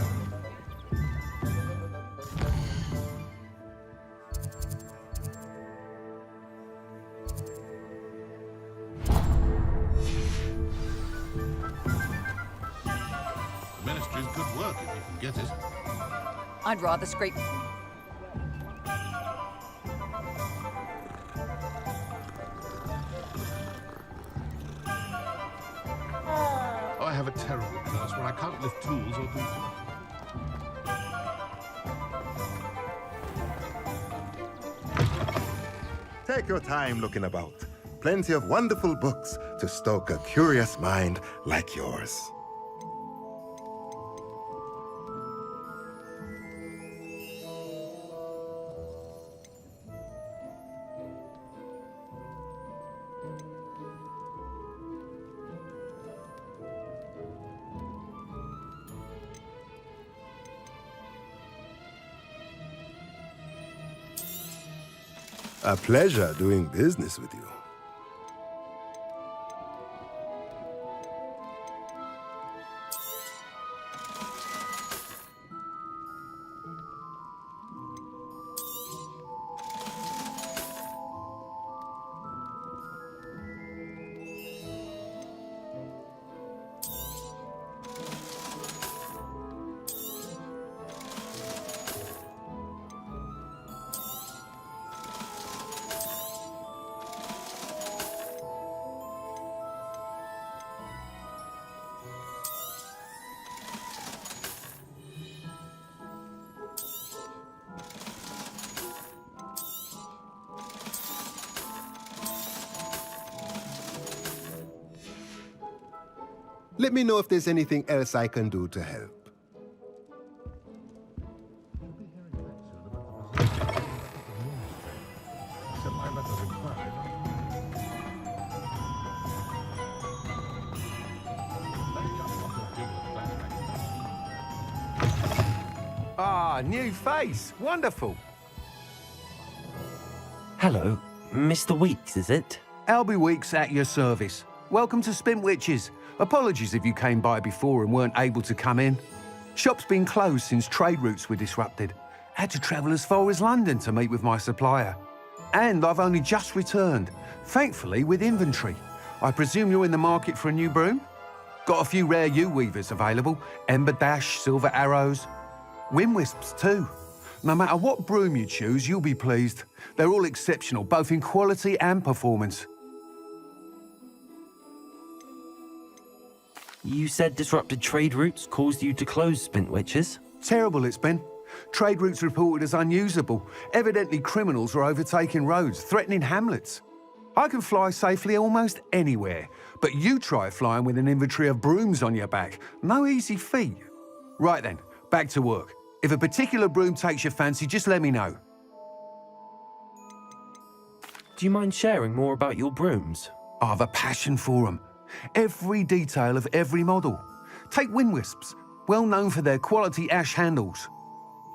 you can get it. I'd rather scrape. I have a terrible curse where I can't lift tools or do... Take your time looking about. Plenty of wonderful books to stoke a curious mind like yours. A pleasure doing business with you. Let me know if there's anything else I can do to help. Ah, new face. Wonderful. Hello, Mr. Weeks, is it? Albie Weeks at your service. Welcome to Spintwitches. Apologies if you came by before and weren't able to come in. Shop's been closed since trade routes were disrupted. Had to travel as far as London to meet with my supplier. And I've only just returned, thankfully with inventory. I presume you're in the market for a new broom? Got a few rare yew-weavers available. Ember Dash, Silver Arrows. Wind-wisps too. No matter what broom you choose, you'll be pleased. They're all exceptional, both in quality and performance. You said disrupted trade routes caused you to close Spintwitches? Terrible it's been. Trade routes reported as unusable. Evidently criminals were overtaking roads, threatening hamlets. I can fly safely almost anywhere, but you try flying with an inventory of brooms on your back. No easy feat. Right then, back to work. If a particular broom takes your fancy, just let me know. Do you mind sharing more about your brooms? I have a passion for them. Every detail of every model. Take Wind-wisps, well known for their quality ash handles.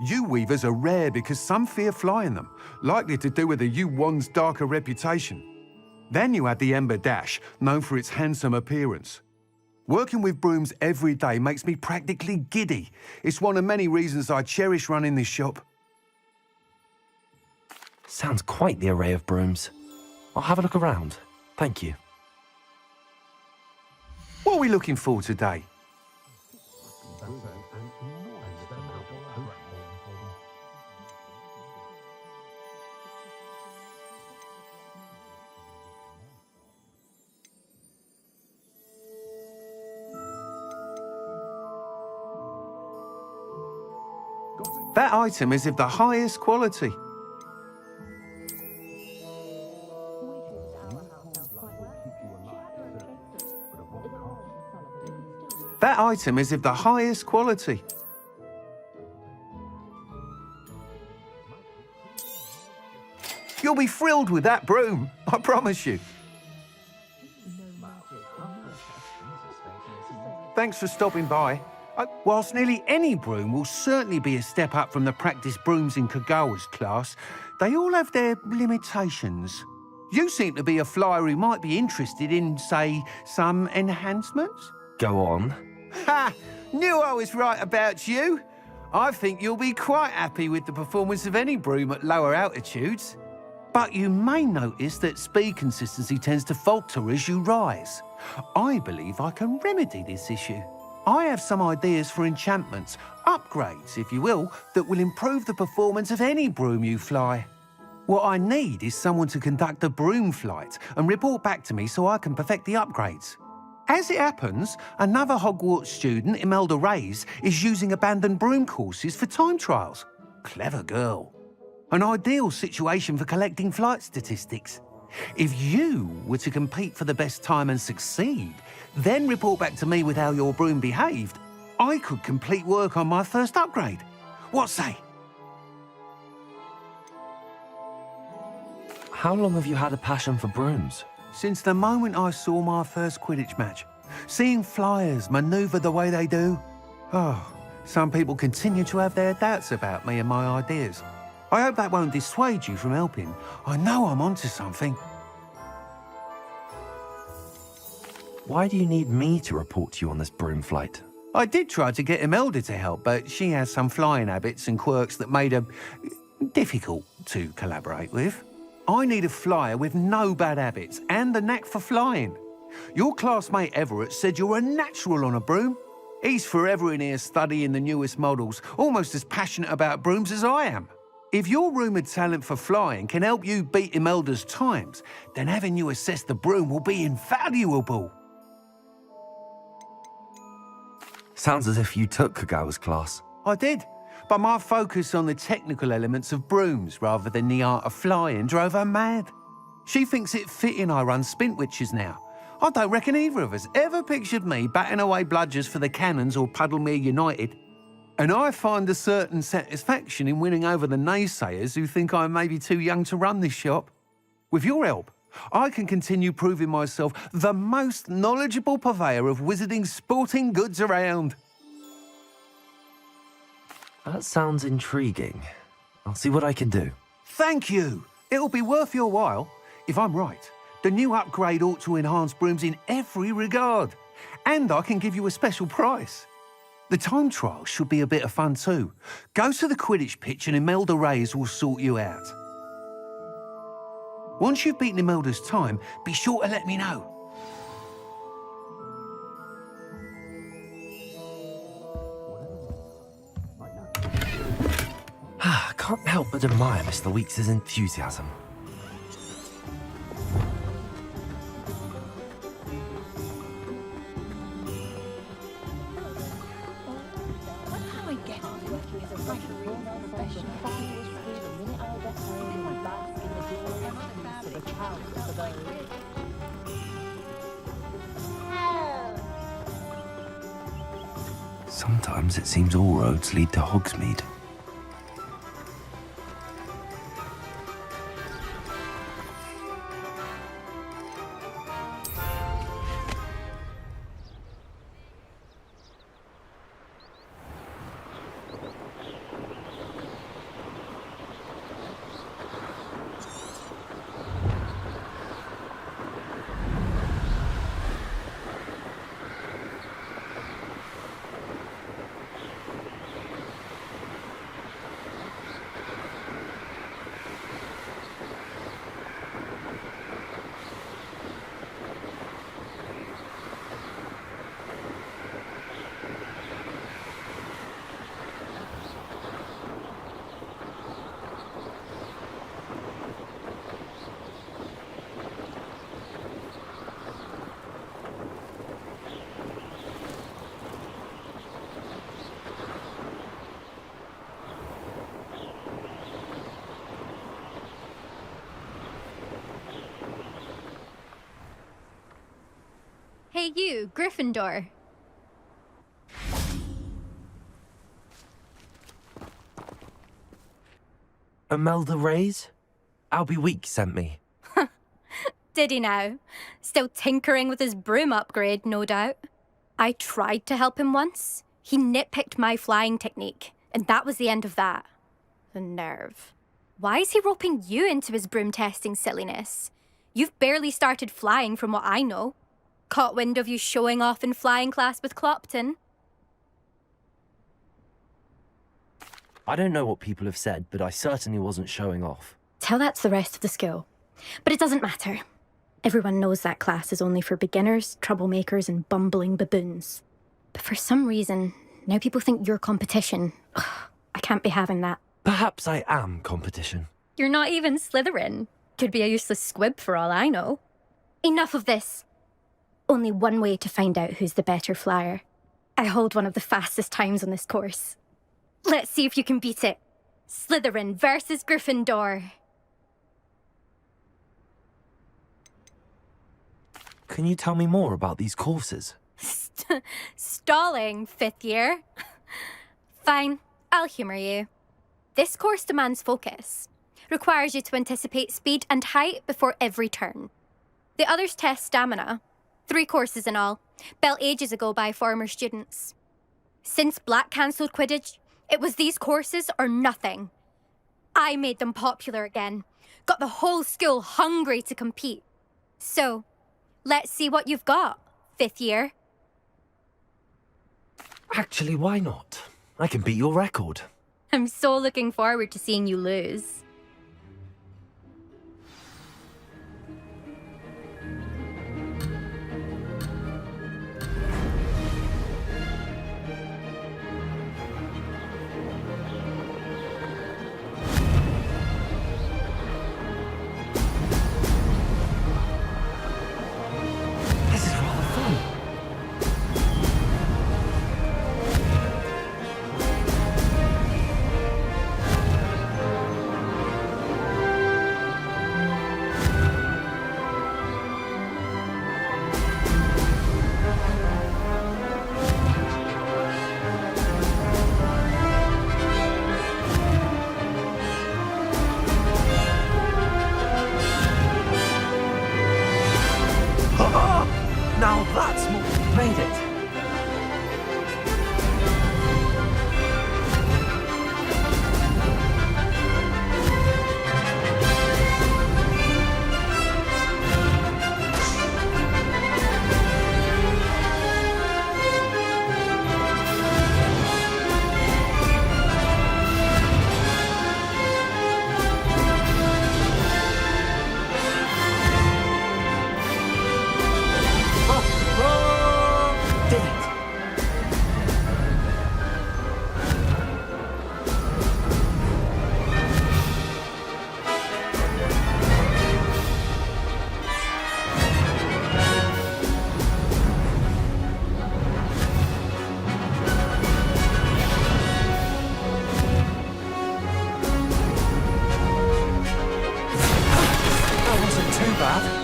Yew-weavers are rare because some fear flying them, likely to do with the yew-wand's darker reputation. Then you have the Ember Dash, known for its handsome appearance. Working with brooms every day makes me practically giddy. It's one of many reasons I cherish running this shop. Sounds quite the array of brooms. I'll have a look around. Thank you. What are we looking for today? That item is of the highest quality. That item is of the highest quality. You'll be thrilled with that broom, I promise you. Thanks for stopping by. Whilst nearly any broom will certainly be a step up from the practice brooms in Kagawa's class, they all have their limitations. You seem to be a flyer who might be interested in, say, some enhancements? Go on. Ha! Knew I was right about you. I think you'll be quite happy with the performance of any broom at lower altitudes. But you may notice that speed consistency tends to falter as you rise. I believe I can remedy this issue. I have some ideas for enchantments, upgrades, if you will, that will improve the performance of any broom you fly. What I need is someone to conduct a broom flight and report back to me so I can perfect the upgrades. As it happens, another Hogwarts student, Imelda Reyes, is using abandoned broom courses for time trials. Clever girl. An ideal situation for collecting flight statistics. If you were to compete for the best time and succeed, then report back to me with how your broom behaved, I could complete work on my first upgrade. What say? How long have you had a passion for brooms? Since the moment I saw my first Quidditch match. Seeing flyers manoeuvre the way they do. Oh, some people continue to have their doubts about me and my ideas. I hope that won't dissuade you from helping. I know I'm onto something. Why do you need me to report to you on this broom flight? I did try to get Imelda to help, but she has some flying habits and quirks that made her difficult to collaborate with. I need a flyer with no bad habits and the knack for flying. Your classmate Everett said you're a natural on a broom. He's forever in here studying the newest models, almost as passionate about brooms as I am. If your rumoured talent for flying can help you beat Imelda's times, then having you assess the broom will be invaluable. Sounds as if you took Kagawa's class. I did, but my focus on the technical elements of brooms rather than the art of flying drove her mad. She thinks it fitting I run Spintwitches now. I don't reckon either of us ever pictured me batting away bludgers for the Cannons or Puddlemere United. And I find a certain satisfaction in winning over the naysayers who think I may be too young to run this shop. With your help, I can continue proving myself the most knowledgeable purveyor of wizarding sporting goods around. That sounds intriguing. I'll see what I can do. Thank you. It'll be worth your while. If I'm right, the new upgrade ought to enhance brooms in every regard. And I can give you a special price. The time trial should be a bit of fun too. Go to the Quidditch pitch and Imelda Reyes will sort you out. Once you've beaten Imelda's time, be sure to let me know. I can't help but admire Mr. Weeks' enthusiasm. Sometimes it seems all roads lead to Hogsmeade. Hey you, Gryffindor. Imelda Reyes? Albie Week sent me. Did he now? Still tinkering with his broom upgrade, no doubt. I tried to help him once. He nitpicked my flying technique, and that was the end of that. The nerve. Why is he roping you into his broom testing silliness? You've barely started flying from what I know. Caught wind of you showing off in flying class with Clopton? I don't know what people have said, but I certainly wasn't showing off. Tell that to the rest of the school. But it doesn't matter. Everyone knows that class is only for beginners, troublemakers, and bumbling baboons. But for some reason, now people think you're competition. Ugh, I can't be having that. Perhaps I am competition. You're not even Slytherin. Could be a useless squib for all I know. Enough of this. Only one way to find out who's the better flyer. I hold one of the fastest times on this course. Let's see if you can beat it. Slytherin versus Gryffindor. Can you tell me more about these courses? Stalling, 5th year. Fine, I'll humour you. This course demands focus. Requires you to anticipate speed and height before every turn. The others test stamina. 3 courses in all, built ages ago by former students. Since Black cancelled Quidditch, it was these courses or nothing. I made them popular again. Got the whole school hungry to compete. So, let's see what you've got, 5th year. Actually, why not? I can beat your record. I'm so looking forward to seeing you lose. This is rather fun. Now that's more. Made it. Did it. That wasn't too bad.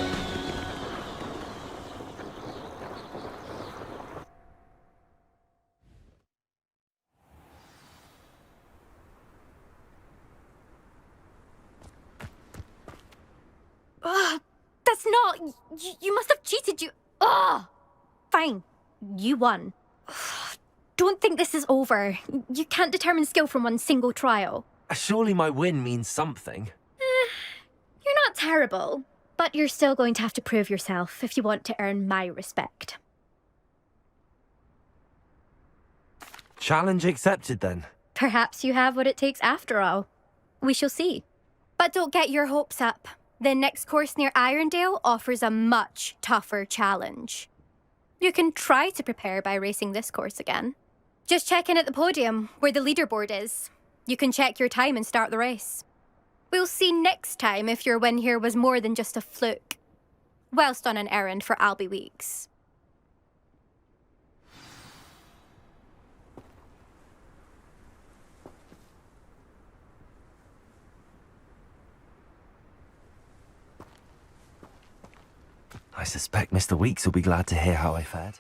Ugh, that's not... You must have cheated, you... Ugh! Fine, you won. Ugh, don't think this is over. You can't determine skill from one single trial. Surely my win means something. You're not terrible, but you're still going to have to prove yourself if you want to earn my respect. Challenge accepted then. Perhaps you have what it takes after all. We shall see. But don't get your hopes up. The next course near Irondale offers a much tougher challenge. You can try to prepare by racing this course again. Just check in at the podium, where the leaderboard is. You can check your time and start the race. We'll see next time if your win here was more than just a fluke. Whilst on an errand for Albie Weeks. I suspect Mr. Weeks will be glad to hear how I fared.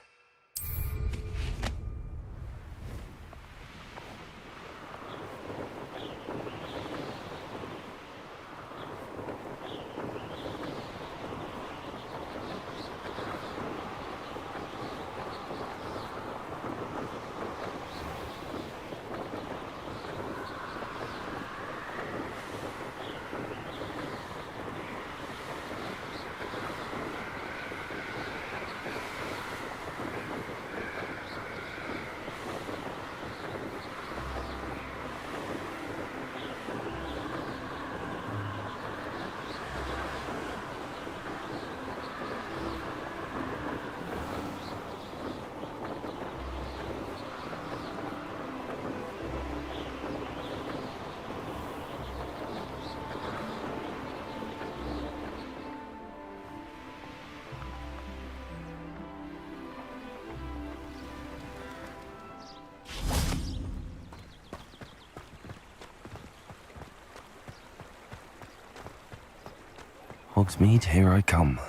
Hogsmeade, here I come.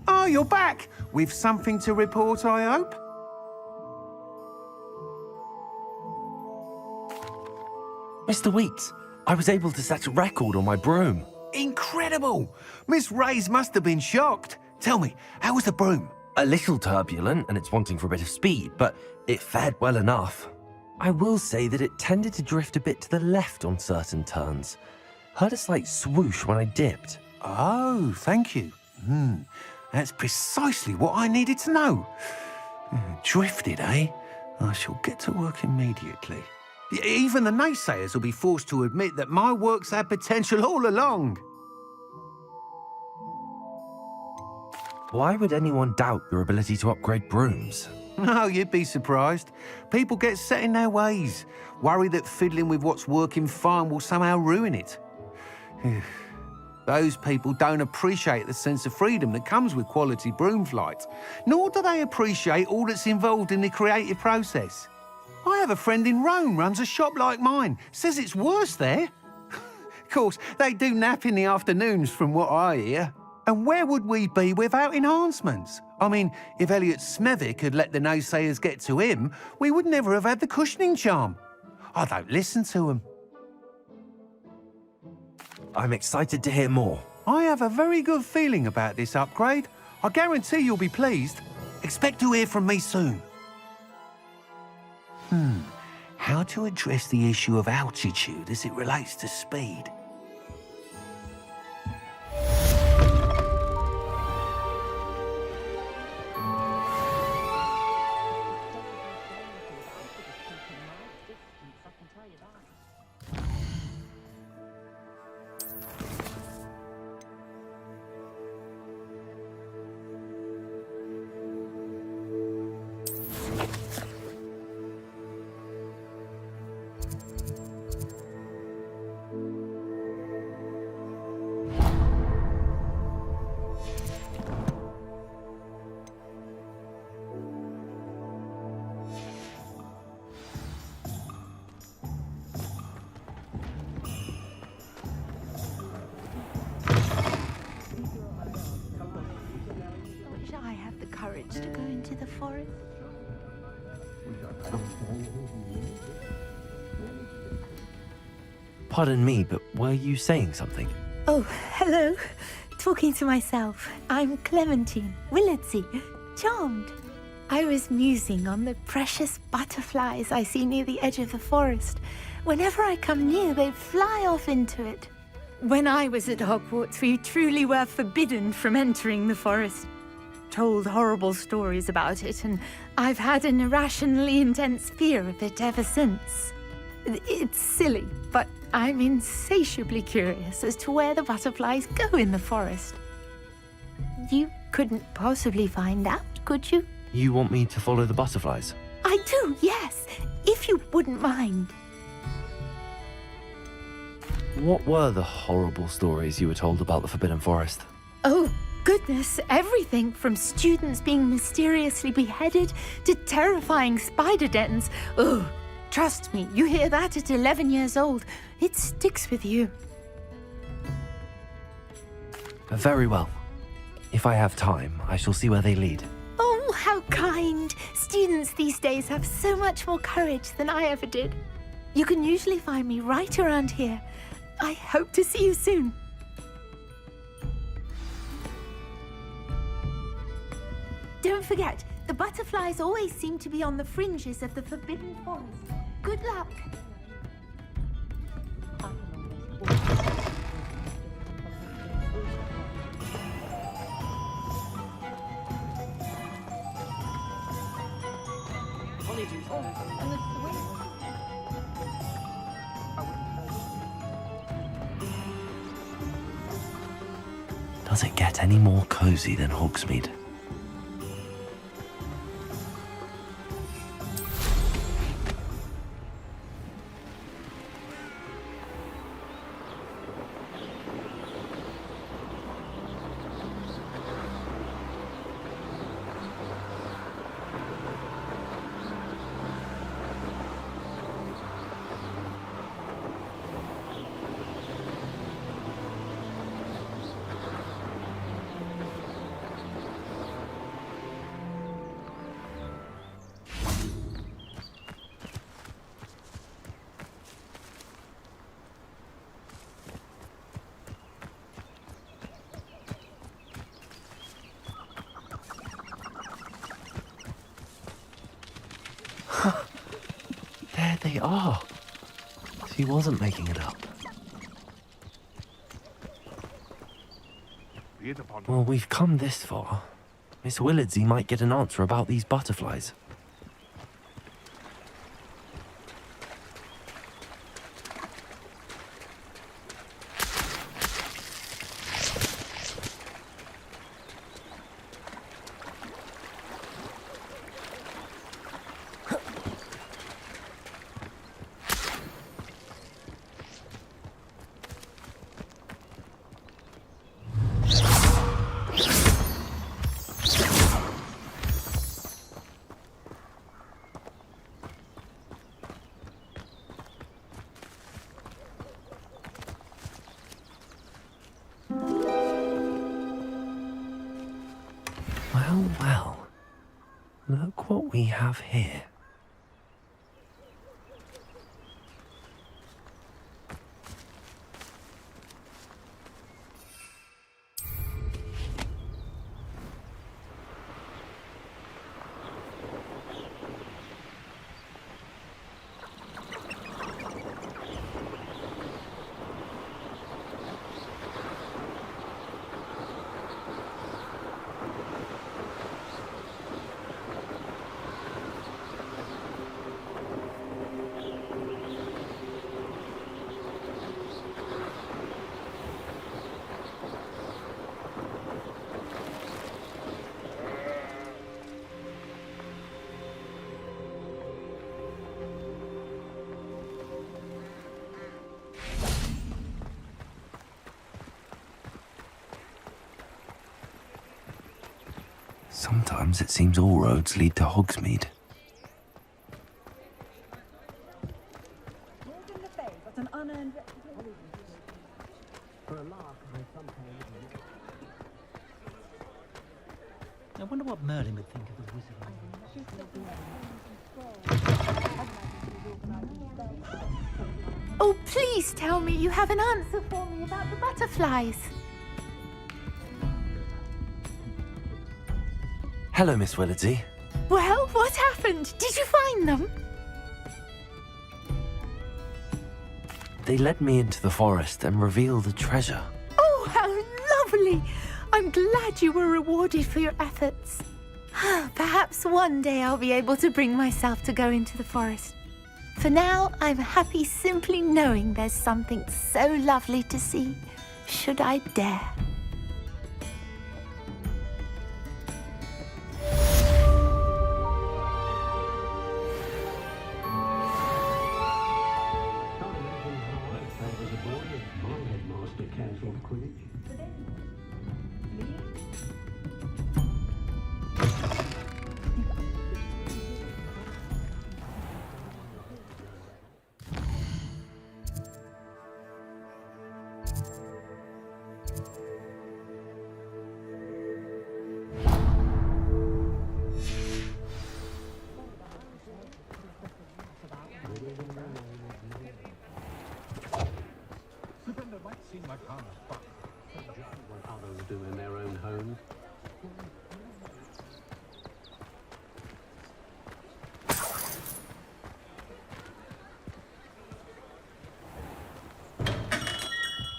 Oh, you're back! With something to report, I hope? Mr. Weeks, I was able to set a record on my broom. Incredible! Miss Reyes must have been shocked. Tell me, how was the broom? A little turbulent, and it's wanting for a bit of speed, but it fared well enough. I will say that it tended to drift a bit to the left on certain turns. Heard a slight swoosh when I dipped. Oh, thank you. That's precisely what I needed to know. Drifted, eh? I shall get to work immediately. Even the naysayers will be forced to admit that my work's had potential all along. Why would anyone doubt your ability to upgrade brooms? No, you'd be surprised. People get set in their ways, worry that fiddling with what's working fine will somehow ruin it. Those people don't appreciate the sense of freedom that comes with quality broom flight, nor do they appreciate all that's involved in the creative process. I have a friend in Rome runs a shop like mine, says it's worse there. Of course, they do nap in the afternoons from what I hear. And where would we be without enhancements? I mean, if Elliot Smethwick had let the naysayers get to him, we would never have had the cushioning charm. I don't listen to them. I'm excited to hear more. I have a very good feeling about this upgrade. I guarantee you'll be pleased. Expect to hear from me soon. How to address the issue of altitude as it relates to speed? To go into the forest. Pardon me, but were you saying something? Oh, hello. Talking to myself. I'm Clementine Willardsey. Charmed. I was musing on the precious butterflies I see near the edge of the forest. Whenever I come near, they fly off into it. When I was at Hogwarts, we truly were forbidden from entering the forest. Told horrible stories about it, and I've had an irrationally intense fear of it ever since. It's silly, but I'm insatiably curious as to where the butterflies go in the forest. You couldn't possibly find out, could you? You want me to follow the butterflies? I do, yes, if you wouldn't mind. What were the horrible stories you were told about the Forbidden Forest? Oh, goodness, everything from students being mysteriously beheaded to terrifying spider dens. Ugh, trust me, you hear that at 11 years old, it sticks with you. Very well. If I have time, I shall see where they lead. Oh, how kind. Students these days have so much more courage than I ever did. You can usually find me right around here. I hope to see you soon. Don't forget, the butterflies always seem to be on the fringes of the Forbidden Forest. Good luck. Does it get any more cozy than Hogsmeade? are. She wasn't making it up. Well, we've come this far. Miss Willardsey might get an answer about these butterflies. Well, well. Look what we have here. Sometimes it seems all roads lead to Hogsmeade. I wonder what Merlin would think of the wizard. Oh, please tell me you have an answer for me about the butterflies. Hello, Miss Willardsey. Well, what happened? Did you find them? They led me into the forest and revealed a treasure. Oh, how lovely! I'm glad you were rewarded for your efforts. Perhaps one day I'll be able to bring myself to go into the forest. For now, I'm happy simply knowing there's something so lovely to see, should I dare.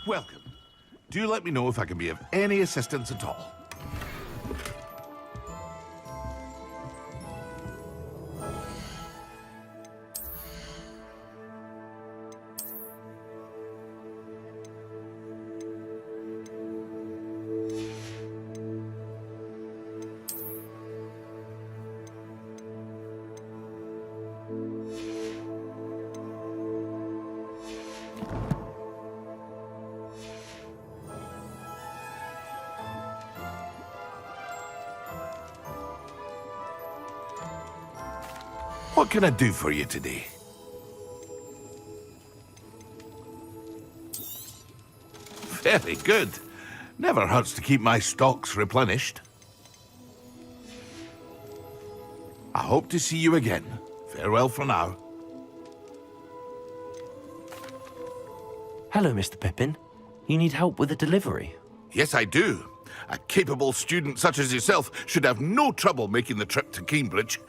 Welcome. Do let me know if I can be of any assistance at all. What can I do for you today? Very good. Never hurts to keep my stocks replenished. I hope to see you again. Farewell for now. Hello, Mr. Pippin. You need help with a delivery? Yes, I do. A capable student such as yourself should have no trouble making the trip to Cambridge.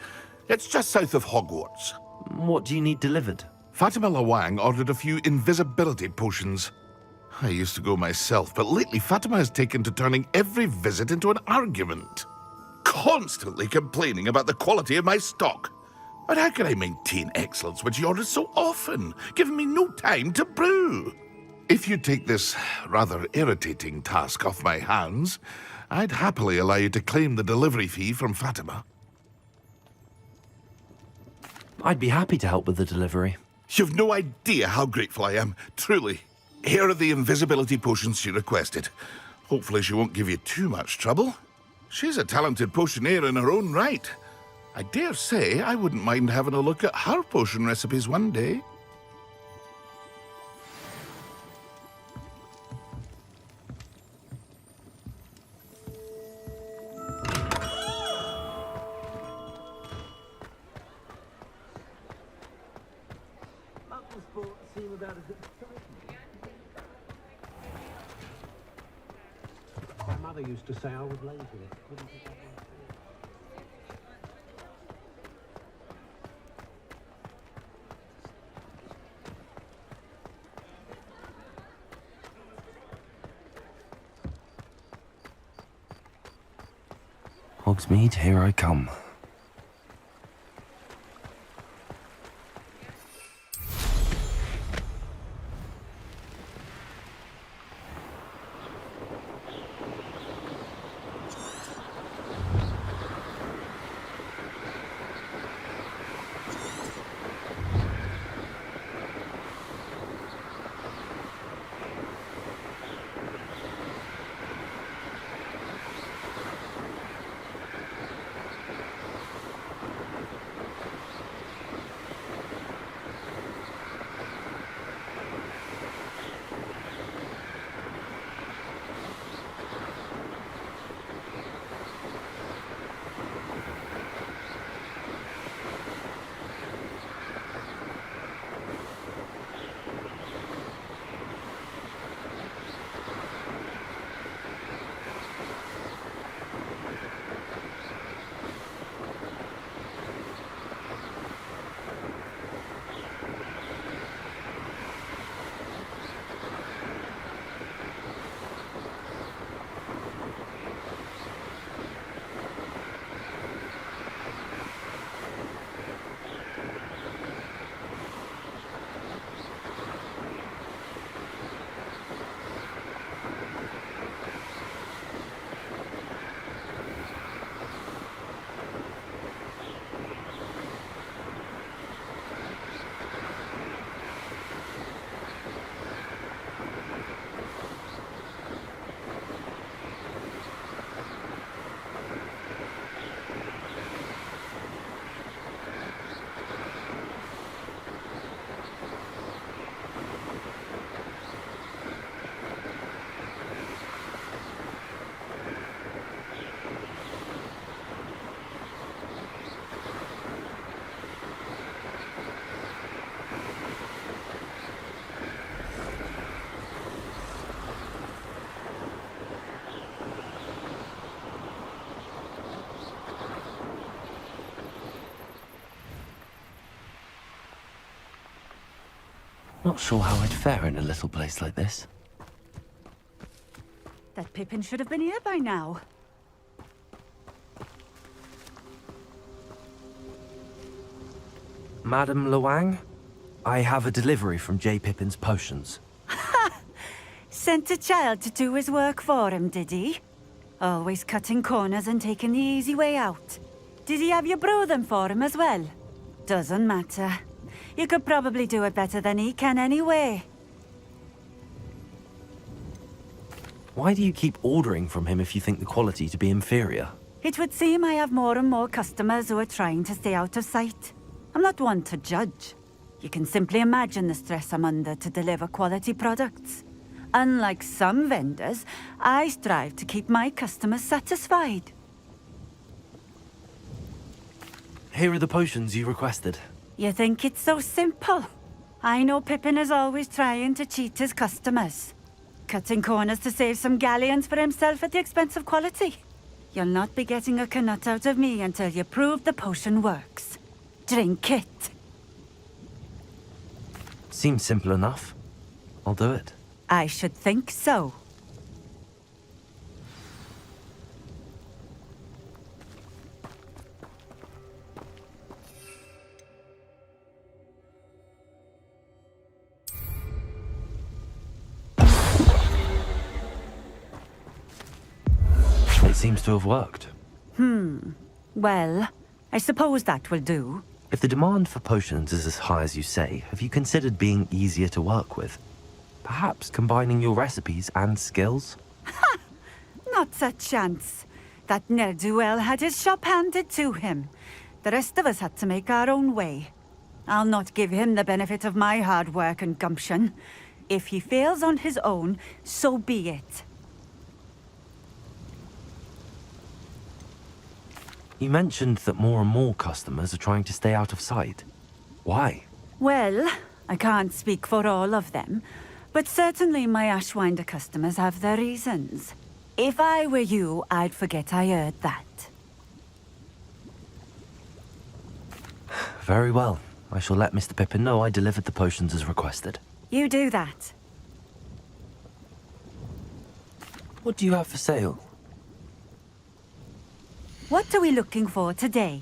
It's just south of Hogwarts. What do you need delivered? Fatima Lawang ordered a few invisibility potions. I used to go myself, but lately Fatima has taken to turning every visit into an argument. Constantly complaining about the quality of my stock. But how can I maintain excellence when she orders so often, giving me no time to brew? If you take this rather irritating task off my hands, I'd happily allow you to claim the delivery fee from Fatima. I'd be happy to help with the delivery. You've no idea how grateful I am, truly. Here are the invisibility potions she requested. Hopefully she won't give you too much trouble. She's a talented potioneer in her own right. I dare say I wouldn't mind having a look at her potion recipes one day. My mother used to say I was lazy. Couldn't pick up on Hogsmeade, here I come. Not sure how I'd fare in a little place like this. That Pippin should have been here by now. Madam Lawang, I have a delivery from J. Pippin's Potions. Sent a child to do his work for him, did he? Always cutting corners and taking the easy way out. Did he have you brew them for him as well? Doesn't matter. You could probably do it better than he can anyway. Why do you keep ordering from him if you think the quality to be inferior? It would seem I have more and more customers who are trying to stay out of sight. I'm not one to judge. You can simply imagine the stress I'm under to deliver quality products. Unlike some vendors, I strive to keep my customers satisfied. Here are the potions you requested. You think it's so simple? I know Pippin is always trying to cheat his customers. Cutting corners to save some galleons for himself at the expense of quality. You'll not be getting a canut out of me until you prove the potion works. Drink it. Seems simple enough. I'll do it. I should think so. It seems to have worked. Well, I suppose that will do. If the demand for potions is as high as you say, have you considered being easier to work with? Perhaps combining your recipes and skills? Not a chance. That ne'er-do-well had his shop handed to him. The rest of us had to make our own way. I'll not give him the benefit of my hard work and gumption. If he fails on his own, so be it. You mentioned that more and more customers are trying to stay out of sight. Why? Well, I can't speak for all of them, but certainly my Ashwinder customers have their reasons. If I were you, I'd forget I heard that. Very well. I shall let Mr. Pippin know I delivered the potions as requested. You do that. What do you have for sale? What are we looking for today?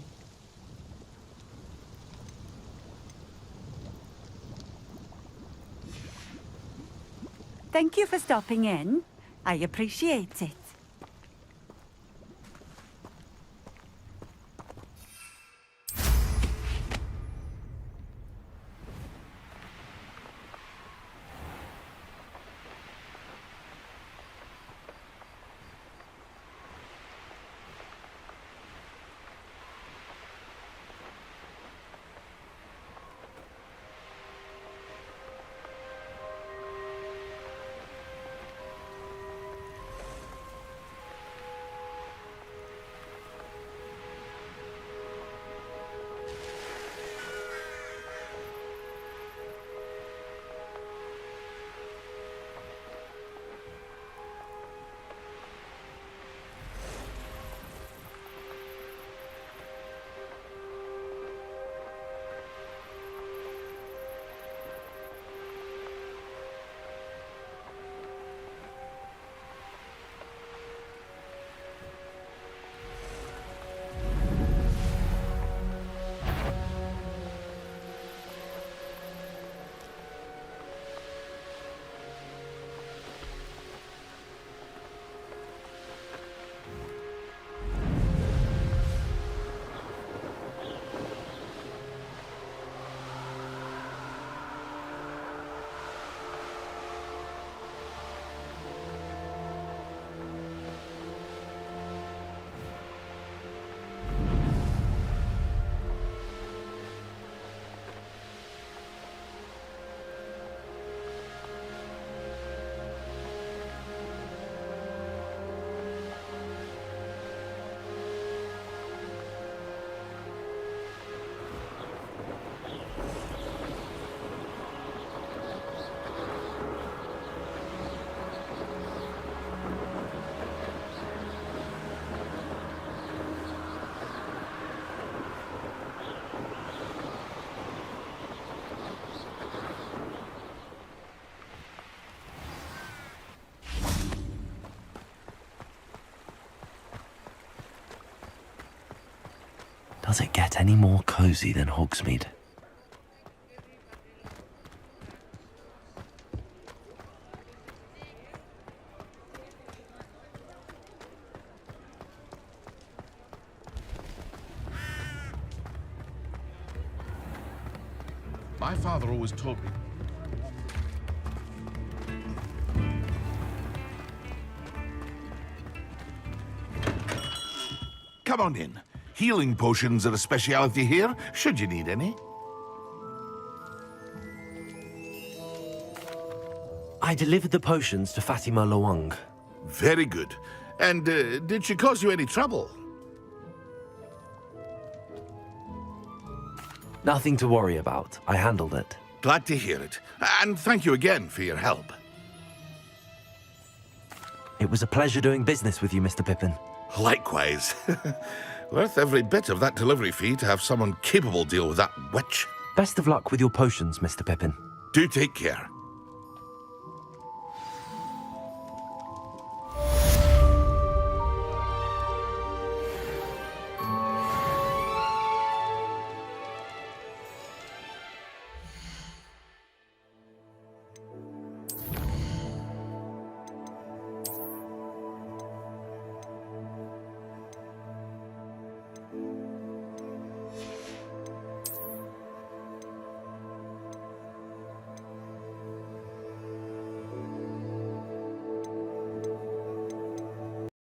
Thank you for stopping in. I appreciate it. Does it get any more cozy than Hogsmeade? My father always told me. Come on in. Healing potions are a speciality here, should you need any. I delivered the potions to Fatima Lawang. Very good. And did she cause you any trouble? Nothing to worry about. I handled it. Glad to hear it. And thank you again for your help. It was a pleasure doing business with you, Mr. Pippin. Likewise. Worth every bit of that delivery fee to have someone capable deal with that witch. Best of luck with your potions, Mr. Pippin. Do take care.